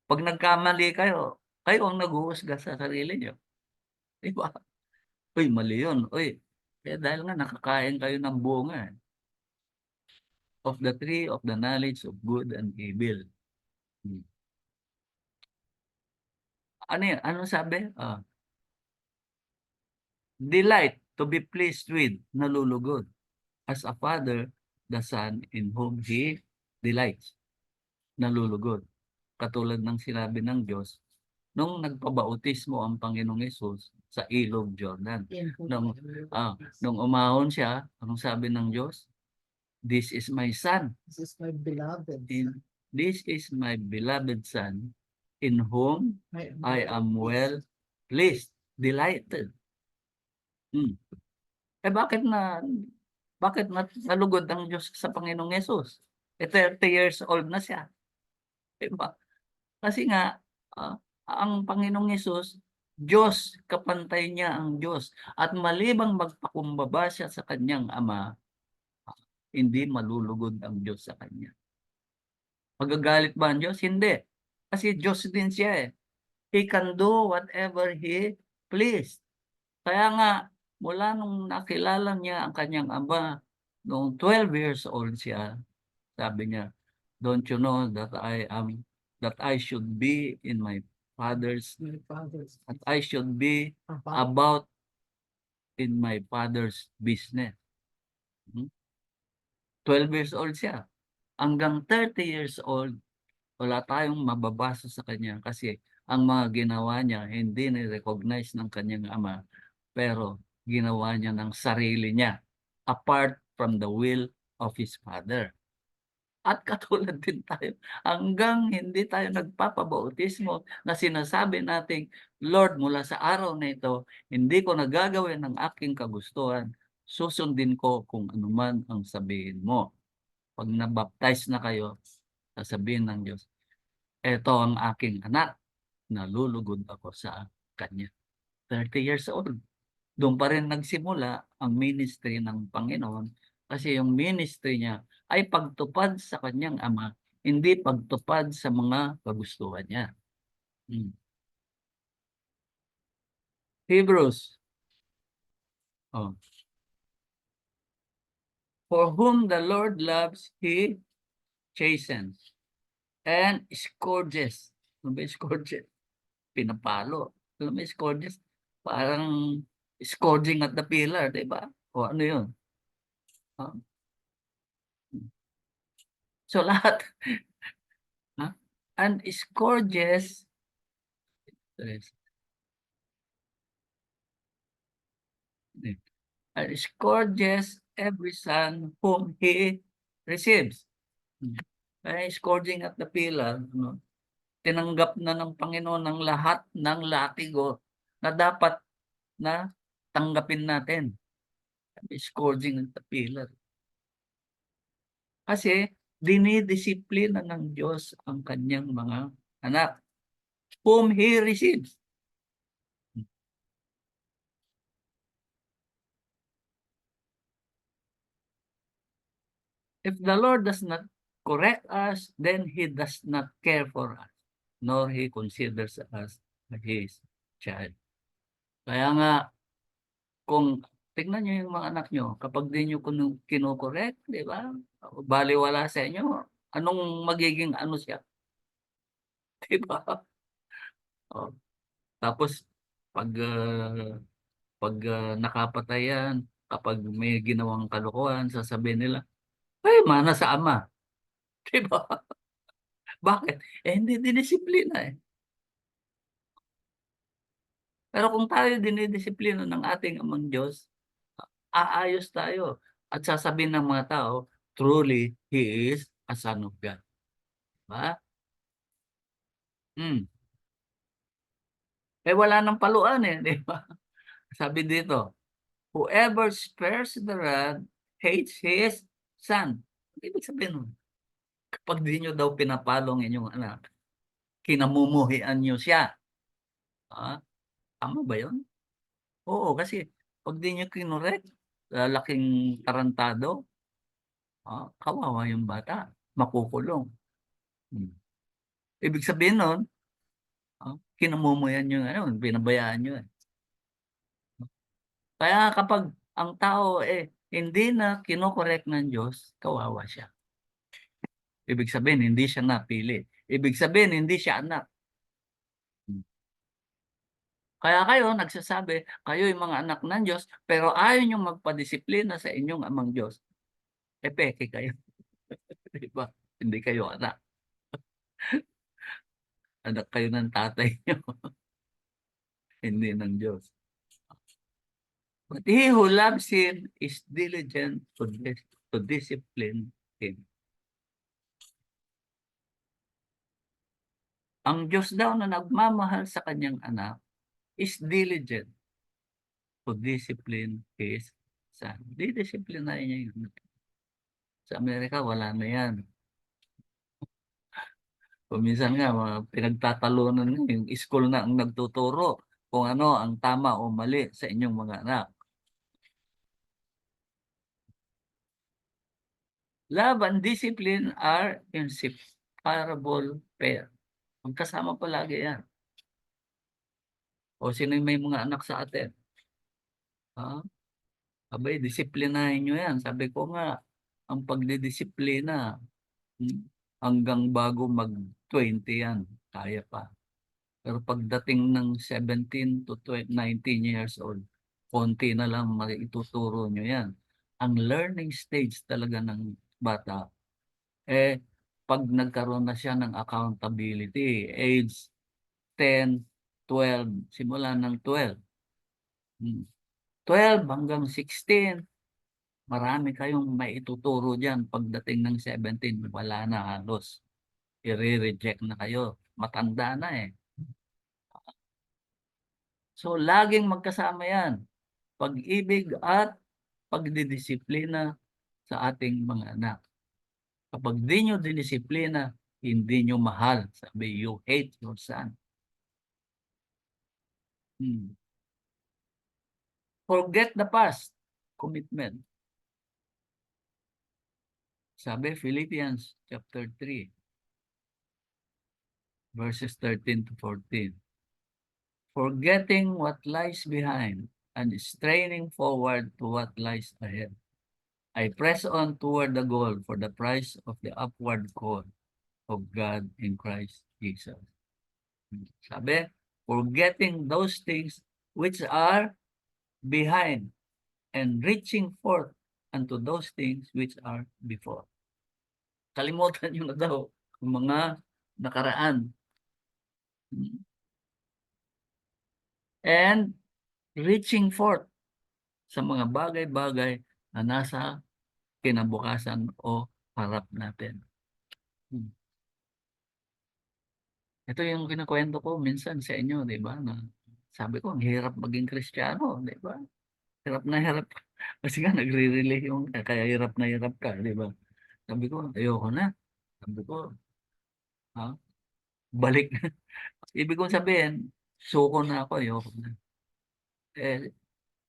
Pag nagkamali kayo ang nag-uusga sa sarili nyo. Diba? Uy, mali yun. Uy, dahil nga nakakain kayo ng bunga of the tree of the knowledge of good and evil. Ano yun? Anong sabi? Delight to be pleased with, nalulugod. As a father, the son in whom he delights. Nalulugod. Katulad ng sinabi ng Diyos, nung nagpabautismo ang Panginoong Yesus sa Ilog Jordan. Nung umahon siya, anong sabi ng Diyos? This is my son. This is my beloved. This is my beloved son in whom I am well pleased, delighted. Bakit nalugod ang Diyos sa Panginoong Yesus? 30 years old na siya. Diba? Kasi nga, ang Panginoong Yesus, Diyos, kapantay niya ang Diyos. At malibang magpakumbaba siya sa kanyang ama, hindi malulugod ang Diyos sa kanya. Magagalit ba ang Diyos? Hindi. Kasi Diyos din siya eh. He can do whatever He pleased. Kaya nga, mula nung nakilala niya ang kanyang ama, noong 12 years old siya, sabi niya, don't you know that I should be in my father's, that I should be about in my father's business. 12 years old siya. Hanggang 30 years old, wala tayong mababasa sa kanya kasi ang mga ginawa niya hindi ni-recognize ng kanyang ama, pero ginawa niya ng sarili niya apart from the will of his father. At katulad din tayo, hanggang hindi tayo nagpapabautismo na sinasabi nating, Lord, mula sa araw na ito, hindi ko na gagawin ang aking kagustuhan, susundin ko kung anuman ang sabihin mo. Pag nabaptize na kayo, sasabihin ng Diyos, eto ang aking anak, nalulugod ako sa kanya. 30 years old. Doon pa rin nagsimula ang ministry ng Panginoon kasi yung ministry niya ay pagtupad sa kanyang ama, hindi pagtupad sa mga kagustuhan niya. Hmm. Hebrews. Oh. For whom the Lord loves, He chastens and scourges. Ano ba yung scourges? Pinapalo. Alam mo yung scourges? Parang scourging at the pillar, di ba? O ano yun? Oh. So lahat. Ha? And scourges, scourges every son whom he receives. Ay, scourging at the pillar, no? Tinanggap na ng Panginoon ang lahat ng latigo na dapat na tanggapin natin. Scourging at the pillar. Kasi dinidisiplina ng Diyos ang kanyang mga anak whom He receives. If the Lord does not correct us, then He does not care for us, nor He considers us as His child. Kaya nga, kung tignan nyo yung mga anak nyo, kapag di nyo kinokorek, di ba? Baliwala sa inyo, anong magiging ano siya? Di ba? Oh. Tapos, pag nakapatayan, kapag may ginawang kalokohan, sasabihin nila, ay, mana sa ama. Di ba? Bakit? Hindi dinisiplina eh. Pero kung tayo dinidisiplina ng ating amang Diyos, aayos tayo. At sasabihin ng mga tao, truly, He is a Son of God. Diba? Hmm. Eh wala nang paluan eh, di ba? Sabi dito, whoever spares the rod hates his son. Ibig sabihin nun, kapag di nyo daw pinapalong inyong anak, kinamumuhian nyo siya. Ah, tama ba yun? Oo, kasi pag di nyo kinorek, lalaking tarantado, kawawa yung bata, makukulong. Hmm. Ibig sabihin nun, kinamumuhian nyo, pinabayaan nyo. Kaya kapag ang tao hindi na kinokorek ng Diyos, kawawa siya. Ibig sabihin, hindi siya napili. Ibig sabihin, hindi siya anak. Kaya kayo nagsasabi, kayo yung mga anak ng Diyos, pero ayaw nyo magpadisiplina sa inyong amang Diyos. Peke kayo. Diba? Hindi kayo anak. Anak kayo ng tatay nyo. Hindi ng Diyos. But he who loves him is diligent to discipline him. Ang Diyos daw na nagmamahal sa kanyang anak is diligent to discipline his son. Didisiplinahin niya yun. Sa Amerika, wala na yan. Minsan nga, pinagtatalunan nga yung school na ang nagtuturo kung ano ang tama o mali sa inyong mga anak. Love and discipline are inseparable pair. Magkasama palagi yan. O sino yung may mga anak sa atin? Abay, disiplinahin nyo yan. Sabi ko nga, ang pagdidisiplina, hanggang bago mag-20 yan, kaya pa. Pero pagdating ng 17 to 19 years old, konti na lang maituturo nyo yan. Ang learning stage talaga ng bata, pag nagkaroon na siya ng accountability, age 10, 12, simula ng 12. 12 hanggang 16, Marami kayong maituturo diyan pagdating ng 17, wala na halos. I-reject na kayo. Matanda na eh. So laging magkasama yan. Pag-ibig at pagdidisiplina sa ating mga anak. Kapag di nyo dinisiplina, hindi nyo mahal. Sabi, you hate your son. Forget the past. Commitment. Sabi, Philippians chapter 3, verses 13 to 14. Forgetting what lies behind and straining forward to what lies ahead. I press on toward the goal for the prize of the upward call of God in Christ Jesus. Sabi, forgetting those things which are behind and reaching forth unto those things which are before. Kalimutan nyo na daw ang mga nakaraan. And reaching forth sa mga bagay-bagay na nasa kinabukasan o harap natin. Ito yung kinakwento ko minsan sa inyo, di ba? Na sabi ko, ang hirap maging Kristiyano, di ba? Hirap na hirap. Kasi nga, nagre-relay yung kaya hirap na hirap ka, di ba? Sabi ko, ayoko na. Sabi ko, ha? Balik na. Ibig kong sabihin, suko na ako, ayoko na. Eh,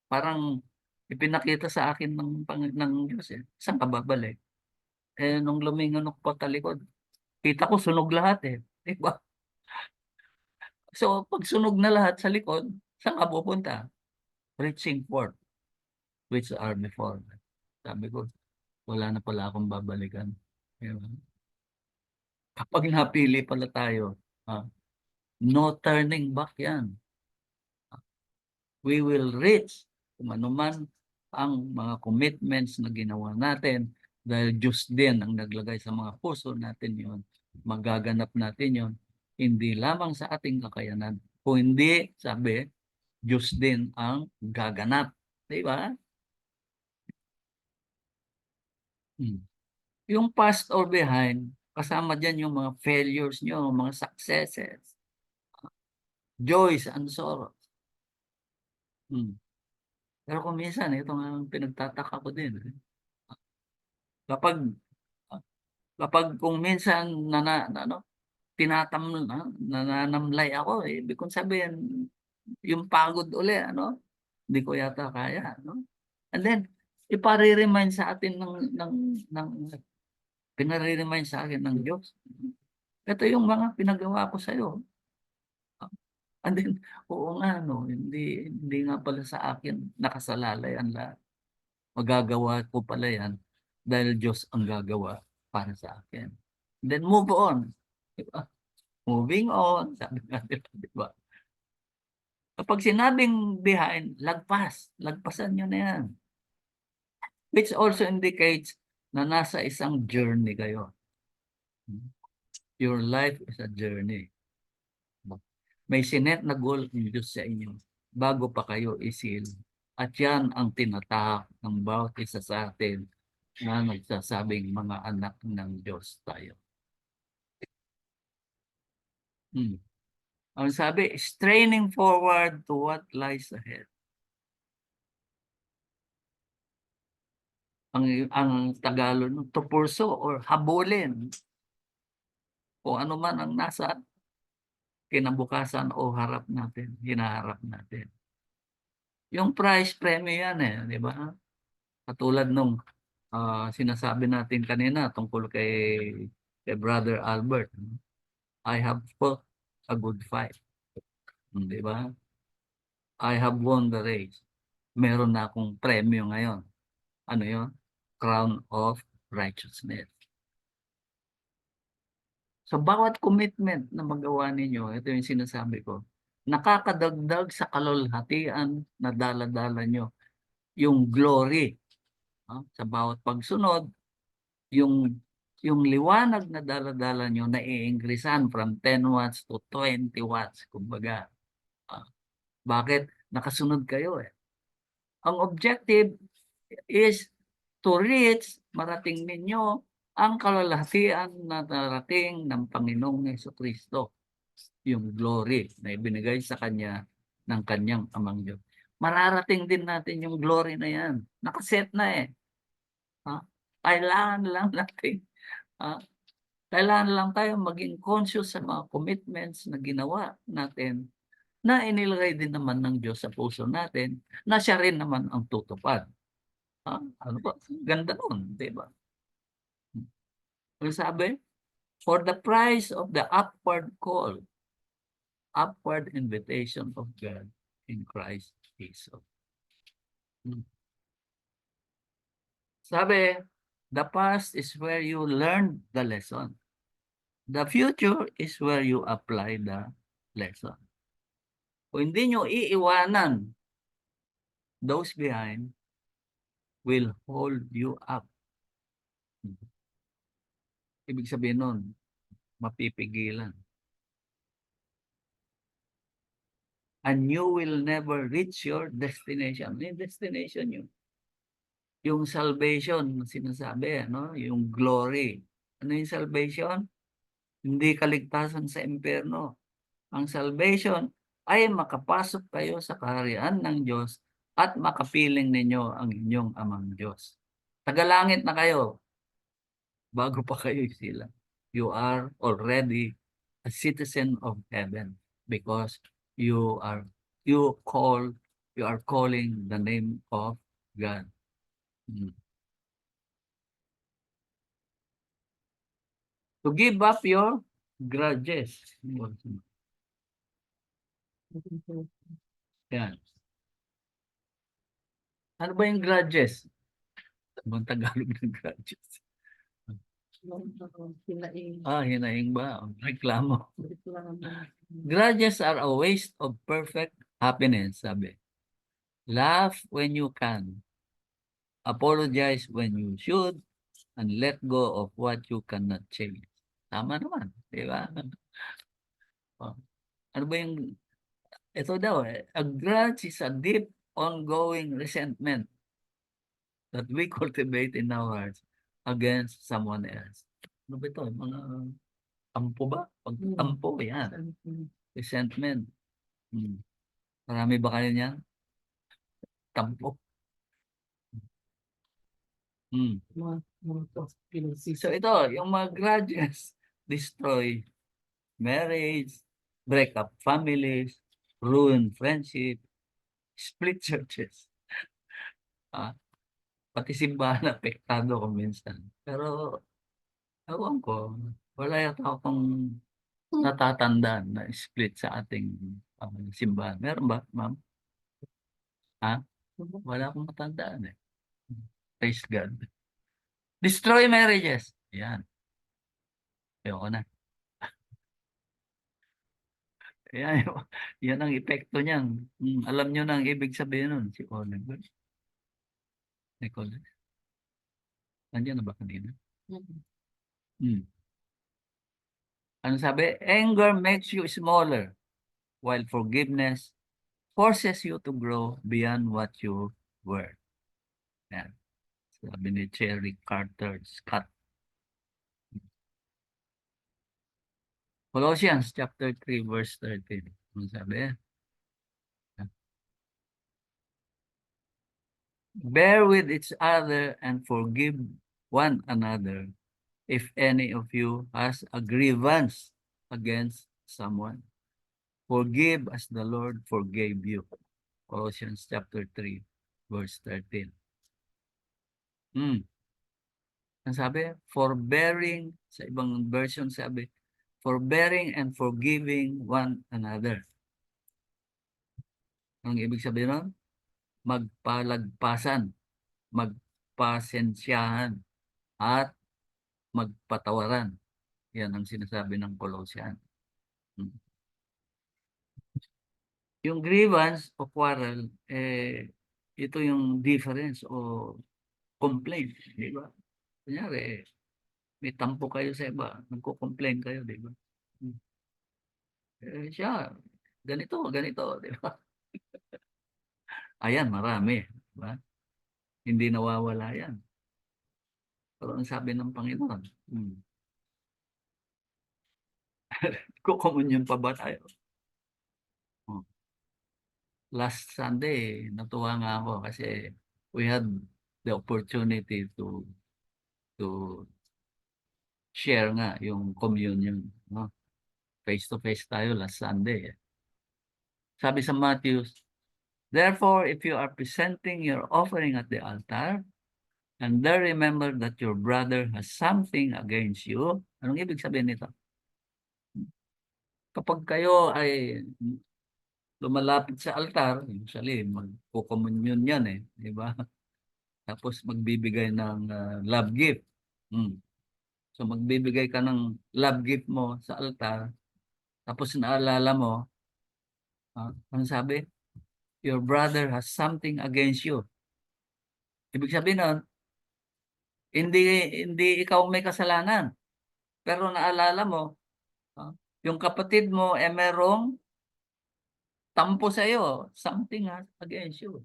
parang ipinakita sa akin ng Diyos eh. Saan ka babalik? Eh, nung lumingon ako pa talikod, kita ko sunog lahat eh. Di ba? So, pag sunog na lahat sa likod, saan ka pupunta? Reaching forth, which are before. Sabi ko, wala na pala akong babalikan. Diba? Kapag napili pala tayo, no turning back yan. We will reach kung ano man ang mga commitments na ginawa natin dahil Diyos din ang naglagay sa mga puso natin yon. Magaganap natin yon. Hindi lamang sa ating kakayanan. Kung hindi, sabi, Diyos din ang gaganap. Di ba? Yung past or behind, kasama dyan yung mga failures nyo, mga successes, joys and sorrows. Pero kung minsan, ito nga ang pinagtataka ko din. Kapag, kapag kung minsan nananamlay ako, ibig kong sabihin, yung pagod uli, hindi ko yata kaya, And then, ipare-remind sa atin pinare-remind sa akin ng Diyos. Ito yung mga pinagawa ko sa iyo. And then, oo nga, hindi nga pala sa akin nakasalalay ang lahat. Magagawa ko pala yan dahil Diyos ang gagawa para sa akin. Then move on. Diba? Moving on. Sabi nga nila, diba? Kapag sinabing behind, lagpasan nyo na yan. Which also indicates na nasa isang journey kayo. Your life is a journey. May sinet na goal ng Diyos sa inyo bago pa kayo isil. At yan ang tinatahak ng bawat isa sa atin na nagsasabing mga anak ng Diyos tayo. Ang sabi, straining forward to what lies ahead. Ang Tagalog, to pursue or habulin. Kung ano man ang nasa kinabukasan o harap natin, hinaharap natin. Yung prize premium yan eh, di ba? Katulad nung sinasabi natin kanina tungkol kay Brother Albert. I have fought a good fight. Di ba? I have won the race. Meron na akong premyo ngayon. Ano yun? Crown of Righteousness. So, bawat commitment na magawa ninyo, ito yung sinasabi ko, nakakadagdag sa kalulhatian na dala-dala nyo. Yung glory. Sa bawat pagsunod, yung liwanag na dala-dala nyo na i-increasean from 10 watts to 20 watts. Kumbaga, bakit? Nakasunod kayo eh. Ang objective is to reach, marating ninyo ang kalalahtian na narating ng Panginoong Hesukristo, yung glory na ibinigay sa kanya ng kanyang amang Diyos. Mararating din natin yung glory na yan. Nakaset na eh. Ha? Kailangan lang natin, kailangan lang tayo maging conscious sa mga commitments na ginawa natin na inilagay din naman ng Diyos sa puso natin na siya rin naman ang tutupad. Ano ba? Ganda nun, di ba? Ano sabi? For the price of the upward call, upward invitation of God in Christ Jesus. Sabi, the past is where you learn the lesson. The future is where you apply the lesson. Kung hindi nyo iiwanan, those behind will hold you up. Ibig sabihin nun, mapipigilan. And you will never reach your destination. Yung destination yun. Yung salvation, sinasabi, no? Yung glory. Ano yung salvation? Hindi kaligtasan sa impyerno. Ang salvation ay makapasok kayo sa kaharian ng Diyos at makapiling ninyo ang inyong amang Diyos. Tagalangit na kayo bago pa kayo sila. You are already a citizen of heaven because you are calling the name of God. To give up your grudges. Yan. Ano ba yung grudges? Anong Tagalog ng grudges? Hinaing ba? Reklamo. Grudges are a waste of perfect happiness, sabi. Laugh when you can. Apologize when you should. And let go of what you cannot change. Tama naman. Di ba? Ano ba yung... Ito daw a grudge is a deep, ongoing resentment that we cultivate in our hearts against someone else. Ano ba ito? Mga tampo ba? Pagtampo, yan. Resentment. Marami ba kayo niyan? Tampo. So ito, yung mga grudges destroy marriage, break up families, ruin friendship, split churches. Pati simbahan apektado ko minsan. Pero, ewan ko, wala yata akong natatandaan na split sa ating simbahan. Meron ba, ma'am? Wala akong matandaan eh. Praise God. Destroy marriages. Yan. Ayoko na. Yan ang epekto niyan. Alam nyo na ang ibig sabihin nun. Si Oliver. Nicholas. Nandiyan na ba kanina? Ano sabi? Anger makes you smaller, while forgiveness forces you to grow beyond what you were. Yan. Sabi ni Cherry Carter Scott. Colossians chapter 3 verse 13. Ano sabi? Bear with each other and forgive one another if any of you has a grievance against someone. Forgive as the Lord forgave you. Colossians chapter 3 verse 13. Ang sabi? Forbearing, sa ibang version sabi, forbearing and forgiving one another. Ang ibig sabihin nun? Magpalagpasan, magpasensyahan, at magpatawaran. Yan ang sinasabi ng Colossian. Yung grievance o quarrel, ito yung difference o complaint, di ba? Kunyari, may tampo kayo sa iba, nagko-complain kayo, di ba? Siya, ganito, di ba? Ayan, marami, di ba? Hindi nawawala yan. Pero ang sabi ng Panginoon, kukomunyon pa ba tayo? Oh, last Sunday, natuwa nga ako kasi we had the opportunity to share nga yung communion, no? Face to face tayo last Sunday. Sabi sa Matthew, therefore, if you are presenting your offering at the altar, and there remember that your brother has something against you, anong ibig sabihin nito? Kapag kayo ay lumalapit sa altar, usually magko-communion yan di ba? Tapos magbibigay ng love gift. So magbibigay ka ng love gift mo sa altar, tapos naalala mo, ano sabi? Your brother has something against you. Ibig sabihin nun, hindi hindi ikaw may kasalanan. Pero naalala mo, yung kapatid mo merong tampo sa iyo, something against you.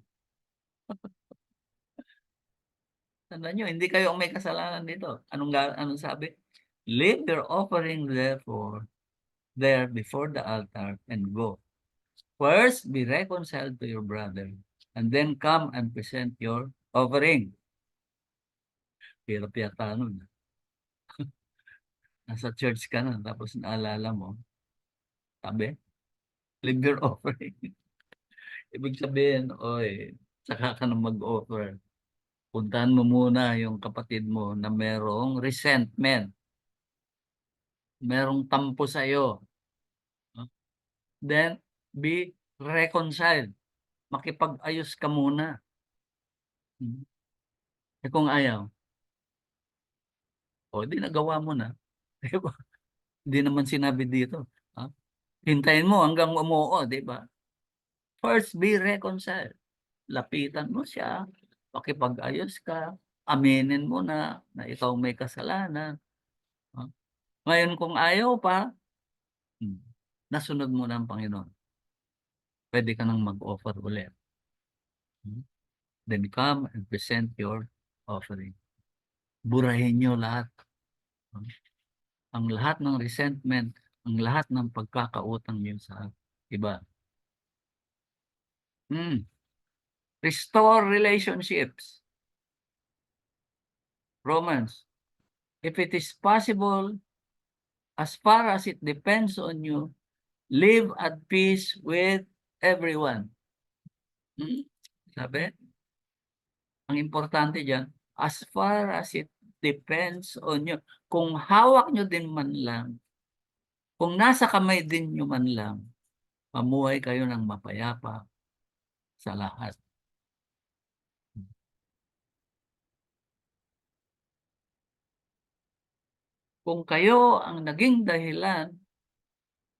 Tandaan nyo, hindi kayo ang may kasalanan dito. Anong sabi? Leave your offering therefore there before the altar and go. First, be reconciled to your brother, and then come and present your offering. Hirap yata nun. Nasa church ka na, tapos naalala mo, sabi, leave your offering. Ibig sabihin, oy, saka ka na mag-offer. Puntahan mo muna yung kapatid mo na merong resentment, merong tampo sa iyo. Then, be reconciled. Makipag-ayos ka muna. Kung ayaw, di nagawa mo na. Hindi naman sinabi dito. Hintayin mo hanggang umuo, di ba? First, be reconciled. Lapitan mo siya, makipag-ayos ka, aminin mo na ikaw may kasalanan. Ngayon kung ayaw pa, nasunod mo na ang Panginoon. Pwede ka nang mag-offer ulit. Then come and present your offering. Burahin nyo lahat. Ang lahat ng resentment, ang lahat ng pagkakautang nyo sa iba. Restore relationships. Romans, if it is possible, as far as it depends on you, live at peace with everyone. Sabi, ang importante dyan, as far as it depends on you. Kung hawak nyo din man lang, kung nasa kamay din nyo man lang, mamuhay kayo ng mapayapa sa lahat. Kung kayo ang naging dahilan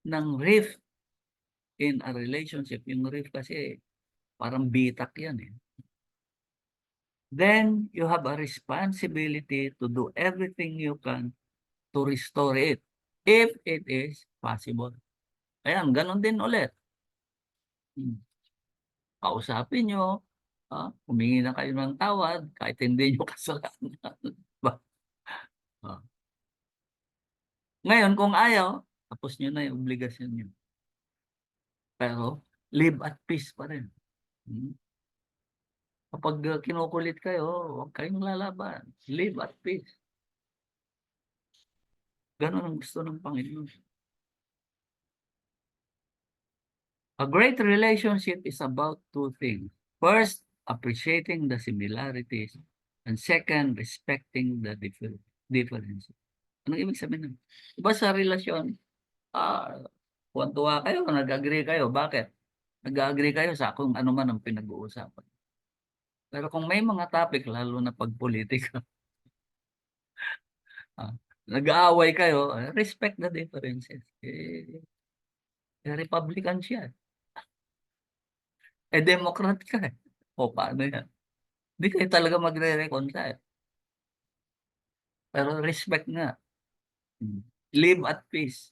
ng rift in a relationship, yung rift kasi parang bitak yan then you have a responsibility to do everything you can to restore it if it is possible. Ayan, ganun din ulit. Kausapin nyo, humingi na kayo ng tawad kahit hindi nyo kasalanan. Ngayon, kung ayaw, tapos nyo na yung obligasyon nyo. Pero, live at peace pa rin. Kapag kinukulit kayo, huwag kayong lalaban. Live at peace. Ganun ang gusto ng Panginoon. A great relationship is about two things. First, appreciating the similarities. And second, respecting the differences. Anong ibig sabihin nun? Diba sa relasyon, tuwa kayo, nag-agree kayo. Bakit? Nag-agree kayo sa kung ano man ang pinag-uusapan. Pero kung may mga topic, lalo na pag politika, nag-aaway kayo, respect the differences. Republican siya. Democrat ka O paano yan? Hindi kayo talaga magre-reconcile. Pero respect nga. Live at peace.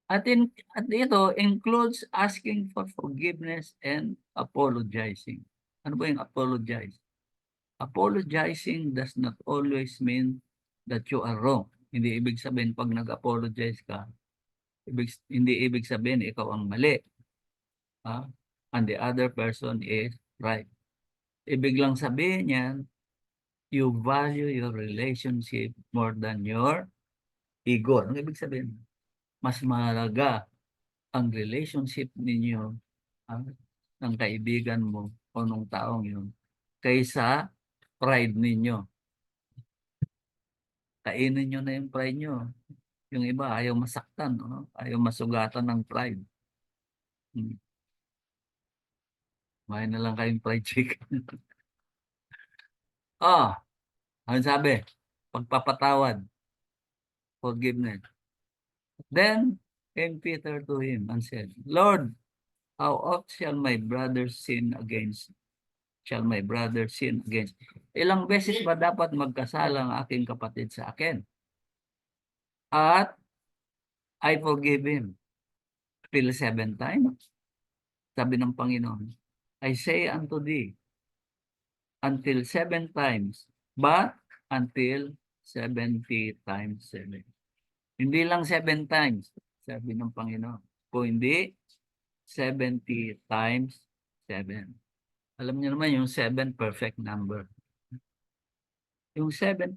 At ito includes asking for forgiveness and apologizing. Ano ba yung apologize? Apologizing does not always mean that you are wrong. Hindi ibig sabihin pag nag-apologize ka, hindi ibig sabihin ikaw ang mali. And the other person is right. Ibig lang sabihin yan, you value your relationship more than your ego. Ano ibig sabihin? Mas mahalaga ang relationship ninyo ng kaibigan mo o ng taong yun kaysa pride ninyo. Kainin nyo na yung pride nyo. Yung iba ayaw masaktan, no? Ayaw masugatan ng pride. Kumain na lang kayong fried chicken. Ano sabi? Pagpapatawad. Forgiveness. Then came Peter to him and said, Lord, how oft shall my brother sin against? Ilang beses ba dapat magkasala ang aking kapatid sa akin? At I forgive him. Till 7 times. Sabi ng Panginoon, I say unto thee, until 7 times, but until 70 times 7. Hindi lang 7 times, sabi ng Panginoon. Kung hindi, 70 times 7. Alam niyo naman yung 7 perfect number. Yung 70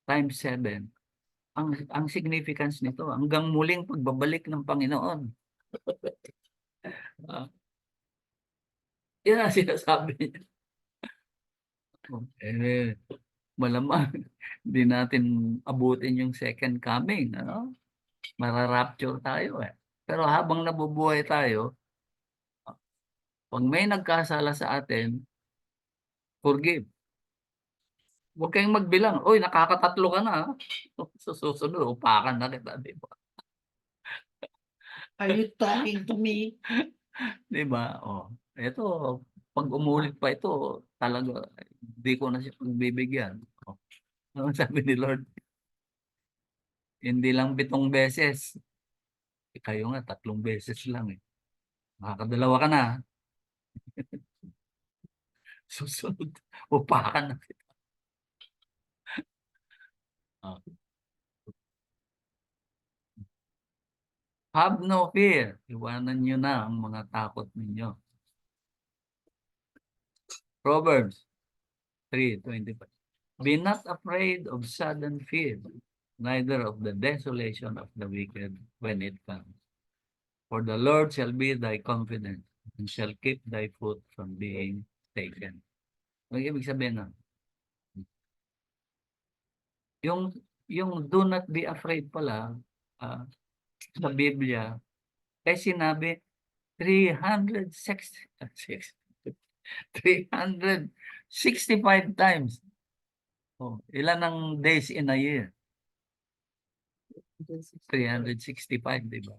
times 7, ang significance nito, hanggang muling pagbabalik ng Panginoon. Yan ang sinasabi niya. Malamang hindi natin abutin yung second coming. Mararapture tayo eh. Pero habang nabubuhay tayo, pag may nagkasala sa atin, forgive. Huwag kayong magbilang. Uy, nakakatatlo ka na. Sa susunod, upakan na kita. Diba? Are you talking to me? Diba? Ito, pag umulit pa ito, talaga, hindi ko na siya pagbibigyan. Ano sabi ni Lord? Hindi lang 7 beses. Kayo nga, 3 beses lang eh. Makakadalawa ka na. Susunod, upakan na kita. Have no fear. Iwanan nyo na ang mga takot ninyo. Proverbs 3:25. Be not afraid of sudden fear, neither of the desolation of the wicked when it comes. For the Lord shall be thy confidence, and shall keep thy foot from being taken. Ang ibig sabihin na, yung do not be afraid pala, sa Biblia, sinabi 365 times. Ilan ang days in a year? 365, di ba?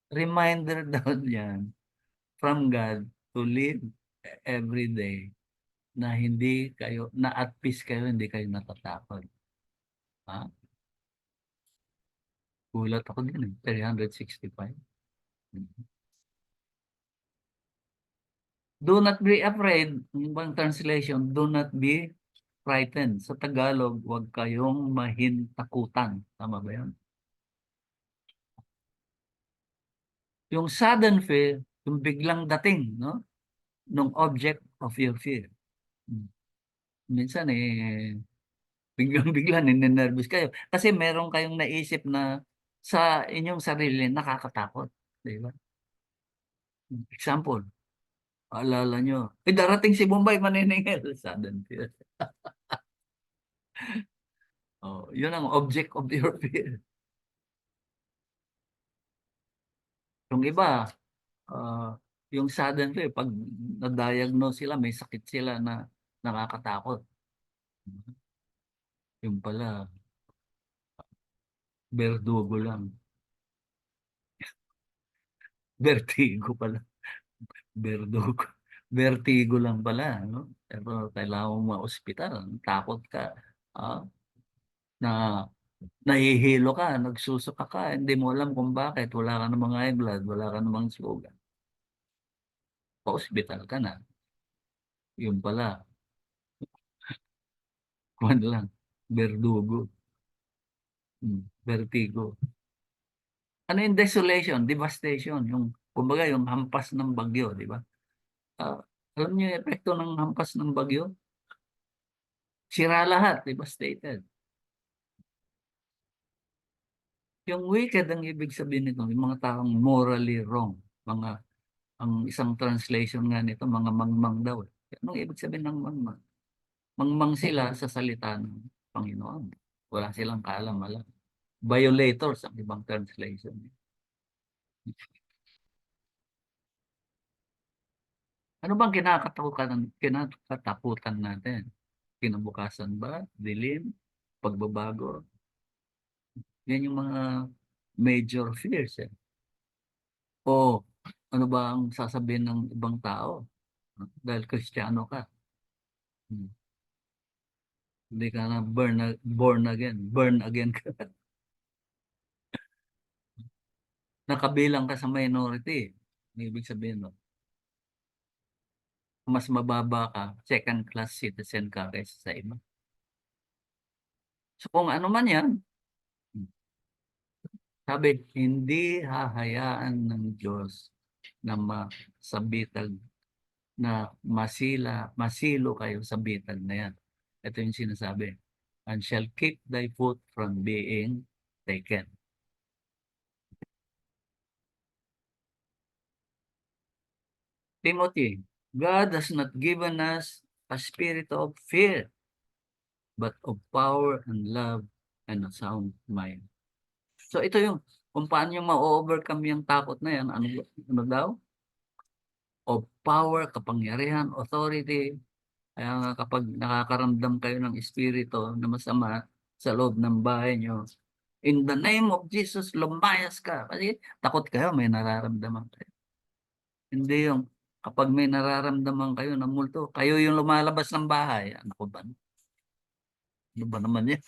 Reminder daw yan from God to live every day na hindi kayo, na at peace kayo, hindi kayo natatakot. Gulat ako din 365. Do not be afraid. Yung bang translation, do not be frightened. Sa Tagalog, huwag kayong mahintakutan. Tama ba yun? Yung sudden fear, yung biglang dating, no? Nung object of your fear. Minsan biglang ninenervous kayo. Kasi meron kayong naisip na sa inyong sarili nakakatakot. Di ba? Example, alala nyo, darating si Bombay maniningil. Sudden fear. Yun ang object of your fear. Yung iba, yung sudden fear, pag na-diagnose sila, may sakit sila na nakakatakot. Yung pala, berdugo lang. Vertigo pala. Berdugo. Vertigo lang pala. No? Pero kailangan mo ma-hospital. Takot ka. Na nahihilo ka, nagsusuka ka, hindi mo alam kung bakit, wala ka namang high blood, wala ka namang sugar. Pa-ospital ka na. Yun pala, kuwan lang, berdugo, vertigo. Ano yung desolation, devastation, yung kumbaga yung hampas ng bagyo, di ba? Ah, alam niyo yung epekto ng hampas ng bagyo? Sira lahat, devastated. Yung wicked ang ibig sabihin nito, yung mga taong morally wrong. Ang isang translation nga nito, mga mangmang daw. Anong ibig sabihin ng mangmang? Mangmang sila sa salita ng Panginoon. Wala silang kaalam-alam. Violators ang ibang translation. Ano bang kinakatakutan natin? Kinabukasan ba? Dilim? Pagbabago? Yan yung mga major fears. O ano ba ang sasabihin ng ibang tao? Dahil Kristiyano ka. Hmm. Hindi ka na born again. Burn again ka. Nakabilang ka sa minority. Ibig sabihin, no? Mas mababa ka, second class citizen ka kaysa sa iba. So kung ano man yan, sabi, hindi hahayaan ng Diyos na masabitag na masilo kayo sa bitag na yan. Ito yung sinasabi. And shall keep thy foot from being taken. Timothy, God has not given us a spirit of fear, but of power and love and a sound mind. So ito yung kung paano yung ma-overcome yung takot na yan. Ano daw? Of power, kapangyarihan, authority. Kaya nga kapag nakakaramdam kayo ng espiritu na masama sa loob ng bahay nyo, in the name of Jesus, lumayas ka. Kasi takot kayo, may nararamdaman kayo. Hindi yung kapag may nararamdaman kayo ng multo, kayo yung lumalabas ng bahay. Ano ko ba? Ano ba naman yan?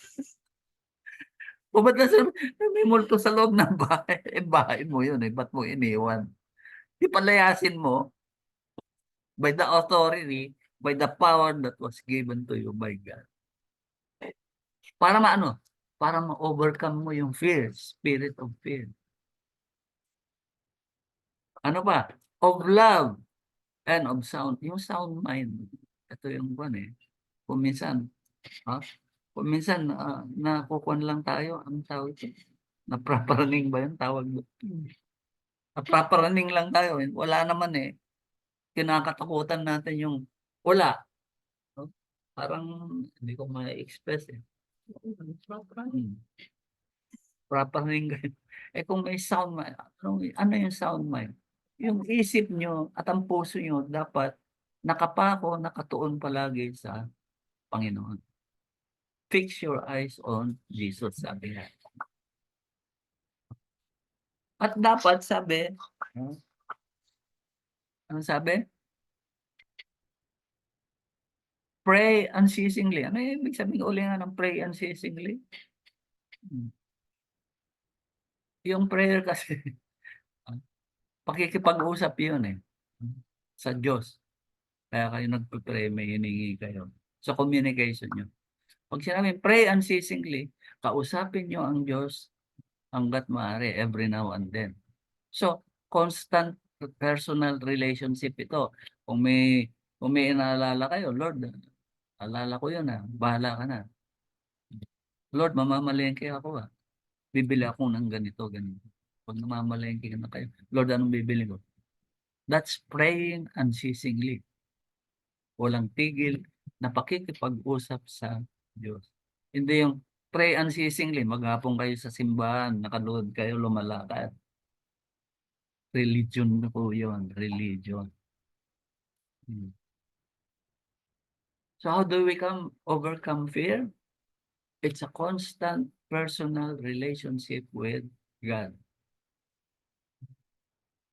O ba't may multo sa loob ng bahay? Eh, bahay mo yun eh. Ba't mo iniwan? Di palayasin mo by the authority, by the power that was given to you by God. Para maano? Para ma-overcome mo yung fear, spirit of fear. Ano ba? Of love and of sound. Yung sound mind. Ito yung one eh. Kung minsan, kung minsan nakukuhan lang tayo, ang tawag ito? Napraparaning ba yung tawag doon? Napraparaning lang tayo. Wala naman eh. Kinakatakutan natin yung wala. No? Parang hindi ko ma-express eh. Praparaning kayo. Eh kung may sound mind, ano yung sound mind? Yung isip nyo at ang puso nyo dapat nakapako, nakatuon palagi sa Panginoon. Fix your eyes on Jesus, sabi nga. At dapat sabi, ano sabi? Pray unceasingly. Ano yung ibig sabihin uli nga ng pray unceasingly? Yung prayer kasi, pakikipag-usap yun eh. Sa Diyos. Kaya kayo nagpipray, may hiningi kayo. Sa communication nyo. Pag sinabi, pray unceasingly, kausapin nyo ang Diyos hanggat maaari, every now and then. So, constant personal relationship ito. Kung may inaalala kayo, Lord, alala ko yun bahala ka na. Lord, mamamalengke ako bibili ako ng ganito, ganito. Pag namamalengke na kayo, Lord, anong bibili ko? That's praying unceasingly. Walang tigil na pakikipag-usap sa Diyos. Hindi yung pray unceasingly, maghapon kayo sa simbahan, nakaluhod kayo, lumalakad. Religion na po yun, religion. So how do we overcome fear? It's a constant personal relationship with God.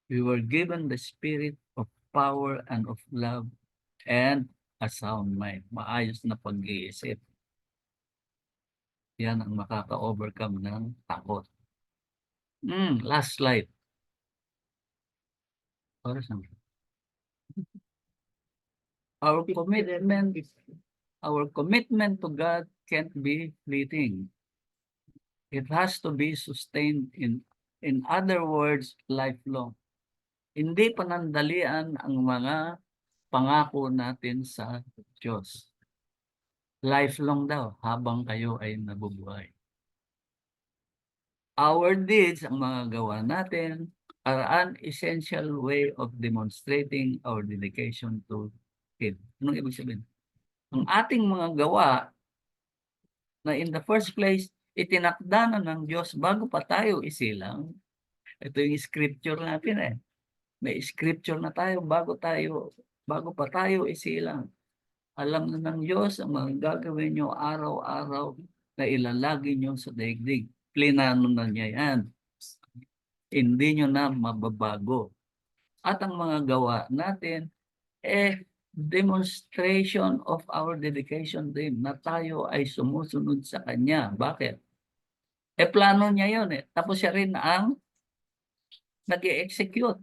We were given the spirit of power and of love and a sound mind. Maayos na pag-iisip. Yan ang makaka-overcome ng takot. Last slide. Oras na. Our commitment to God can't be fleeting. It has to be sustained in other words, lifelong. Hindi panandalian ang mga pangako natin sa Diyos. Lifelong daw habang kayo ay nabubuhay. Our deeds, ang mga gawa natin, are an essential way of demonstrating our dedication to Him. Anong ibig sabihin? Ang ating mga gawa na in the first place, itinakda na ng Diyos bago pa tayo isilang. Ito yung scripture natin eh. May scripture na tayo bago pa tayo isilang. Alam na ng Diyos ang mga gagawin nyo araw-araw na ilalagi nyo sa daigdig. Plinano na niya yan. Hindi nyo na mababago. At ang mga gawa natin, demonstration of our dedication to Him na tayo ay sumusunod sa Kanya. Bakit? Plano niya yun eh. Tapos siya rin ang nag-i-execute.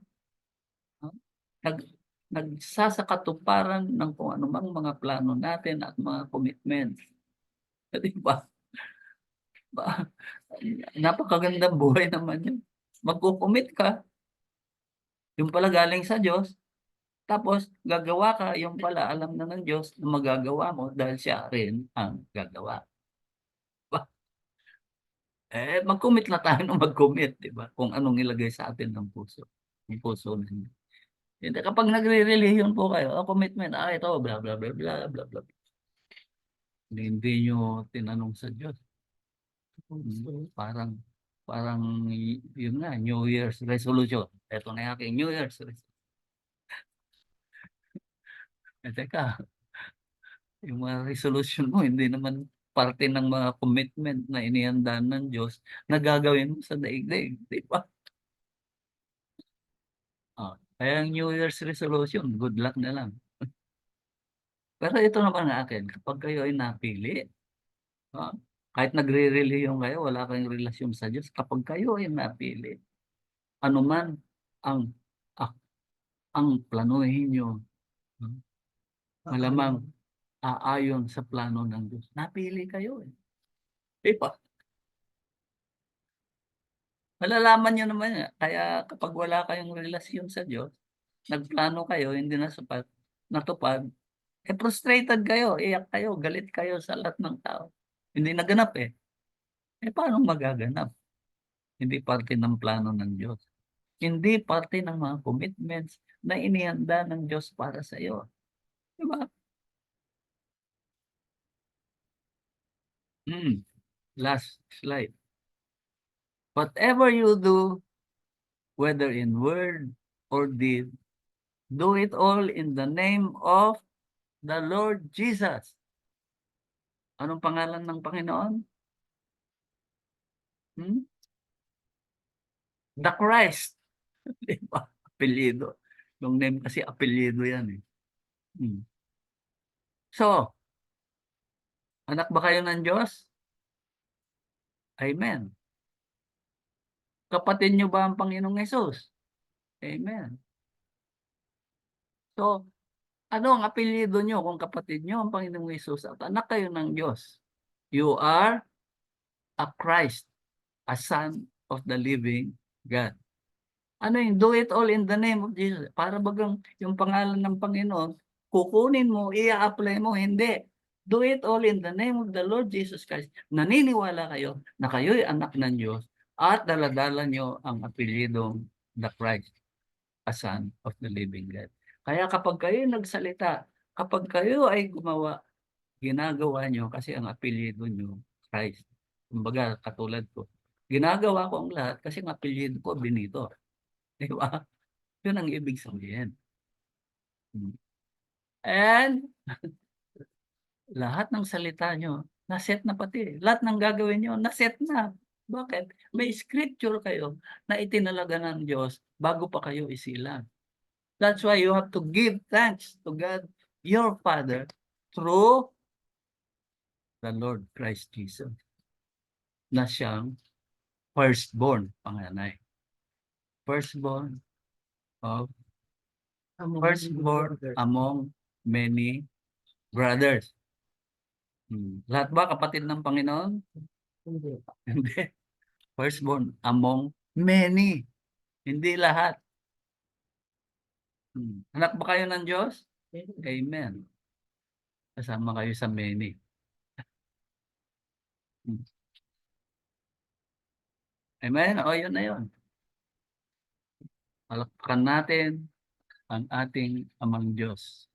Nagsasakatuparan ng kung anumang mga plano natin at mga commitments. Di ba? Napakagandang buhay naman yun. Magkukumit ka, yung pala galing sa Diyos, tapos gagawa ka, yung pala alam na ng Diyos na magagawa mo dahil siya rin ang gagawa. Diba? Mag-commit na tayo ng mag-commit, di ba? Kung anong ilagay sa atin ng puso. Yung puso ninyo. Hindi, kapag nagre-religion po kayo, commitment, ito, bla bla bla bla bla bla. Hindi nyo tinanong sa Diyos. Parang yun nga, New Year's resolution. Ito na yung aking New Year's resolution. Teka, yung mga resolution mo, hindi naman parte ng mga commitment na inihandaan ng Diyos na gagawin mo sa daigdig. Di ba? Kaya ang New Year's resolution, good luck na lang. Pero ito naman ang akin, kapag kayo ay napili, kahit nagre-religion kayo, wala kayong relasyon sa Diyos, kapag kayo ay napili, anuman ang planuhin nyo, malamang aayon sa plano ng Diyos. Napili kayo eh. Diba? Malalaman nyo naman yan. Kaya kapag wala kayong relasyon sa Diyos, nagplano kayo, hindi natupad, frustrated kayo, iyak kayo, galit kayo sa lahat ng tao. Hindi naganap eh. Paano magaganap? Hindi parte ng plano ng Diyos. Hindi parte ng mga commitments na inihanda ng Diyos para sa iyo. Diba? Last slide. Whatever you do, whether in word or deed, do it all in the name of the Lord Jesus. Anong pangalan ng Panginoon? The Christ. Diba? Apelyido. Yung name kasi apelyido yan eh. So, anak ba kayo ng Diyos? Amen. Kapatid nyo ba ang Panginoong Hesus? Amen. So, ano ang apelyido nyo kung kapatid nyo ang Panginoong Hesus at anak kayo ng Diyos? You are a Christ, a son of the living God. Ano yung do it all in the name of Jesus? Para bagang yung pangalan ng Panginoon, kukunin mo, i-apply mo, hindi. Do it all in the name of the Lord Jesus Christ. Naniniwala kayo na kayo'y anak ng Diyos at daladala nyo ang apelyidong the Christ, a son of the living God. Kaya kapag kayo nagsalita, kapag kayo ay gumawa, ginagawa nyo kasi ang apelyido nyo, Christ. Kumbaga, katulad ko, ginagawa ko ang lahat kasi ang apelyido ko, Benito. Diba? Yun ang ibig sabihin. And lahat ng salita nyo, naset na pati. Lahat ng gagawin nyo, naset na. Bakit? May scripture kayo na itinalaga ng Diyos bago pa kayo isilang. That's why you have to give thanks to God, your Father, through the Lord Christ Jesus. na siyang firstborn, panganay. Firstborn of firstborn among many brothers. Lahat ba kapatid ng Panginoon? Hindi. Firstborn among many. Hindi lahat. Anak ba kayo ng Diyos? Amen. Kasama kayo sa many. Amen? O, yun na yun. Palakpakan natin ang ating amang Diyos.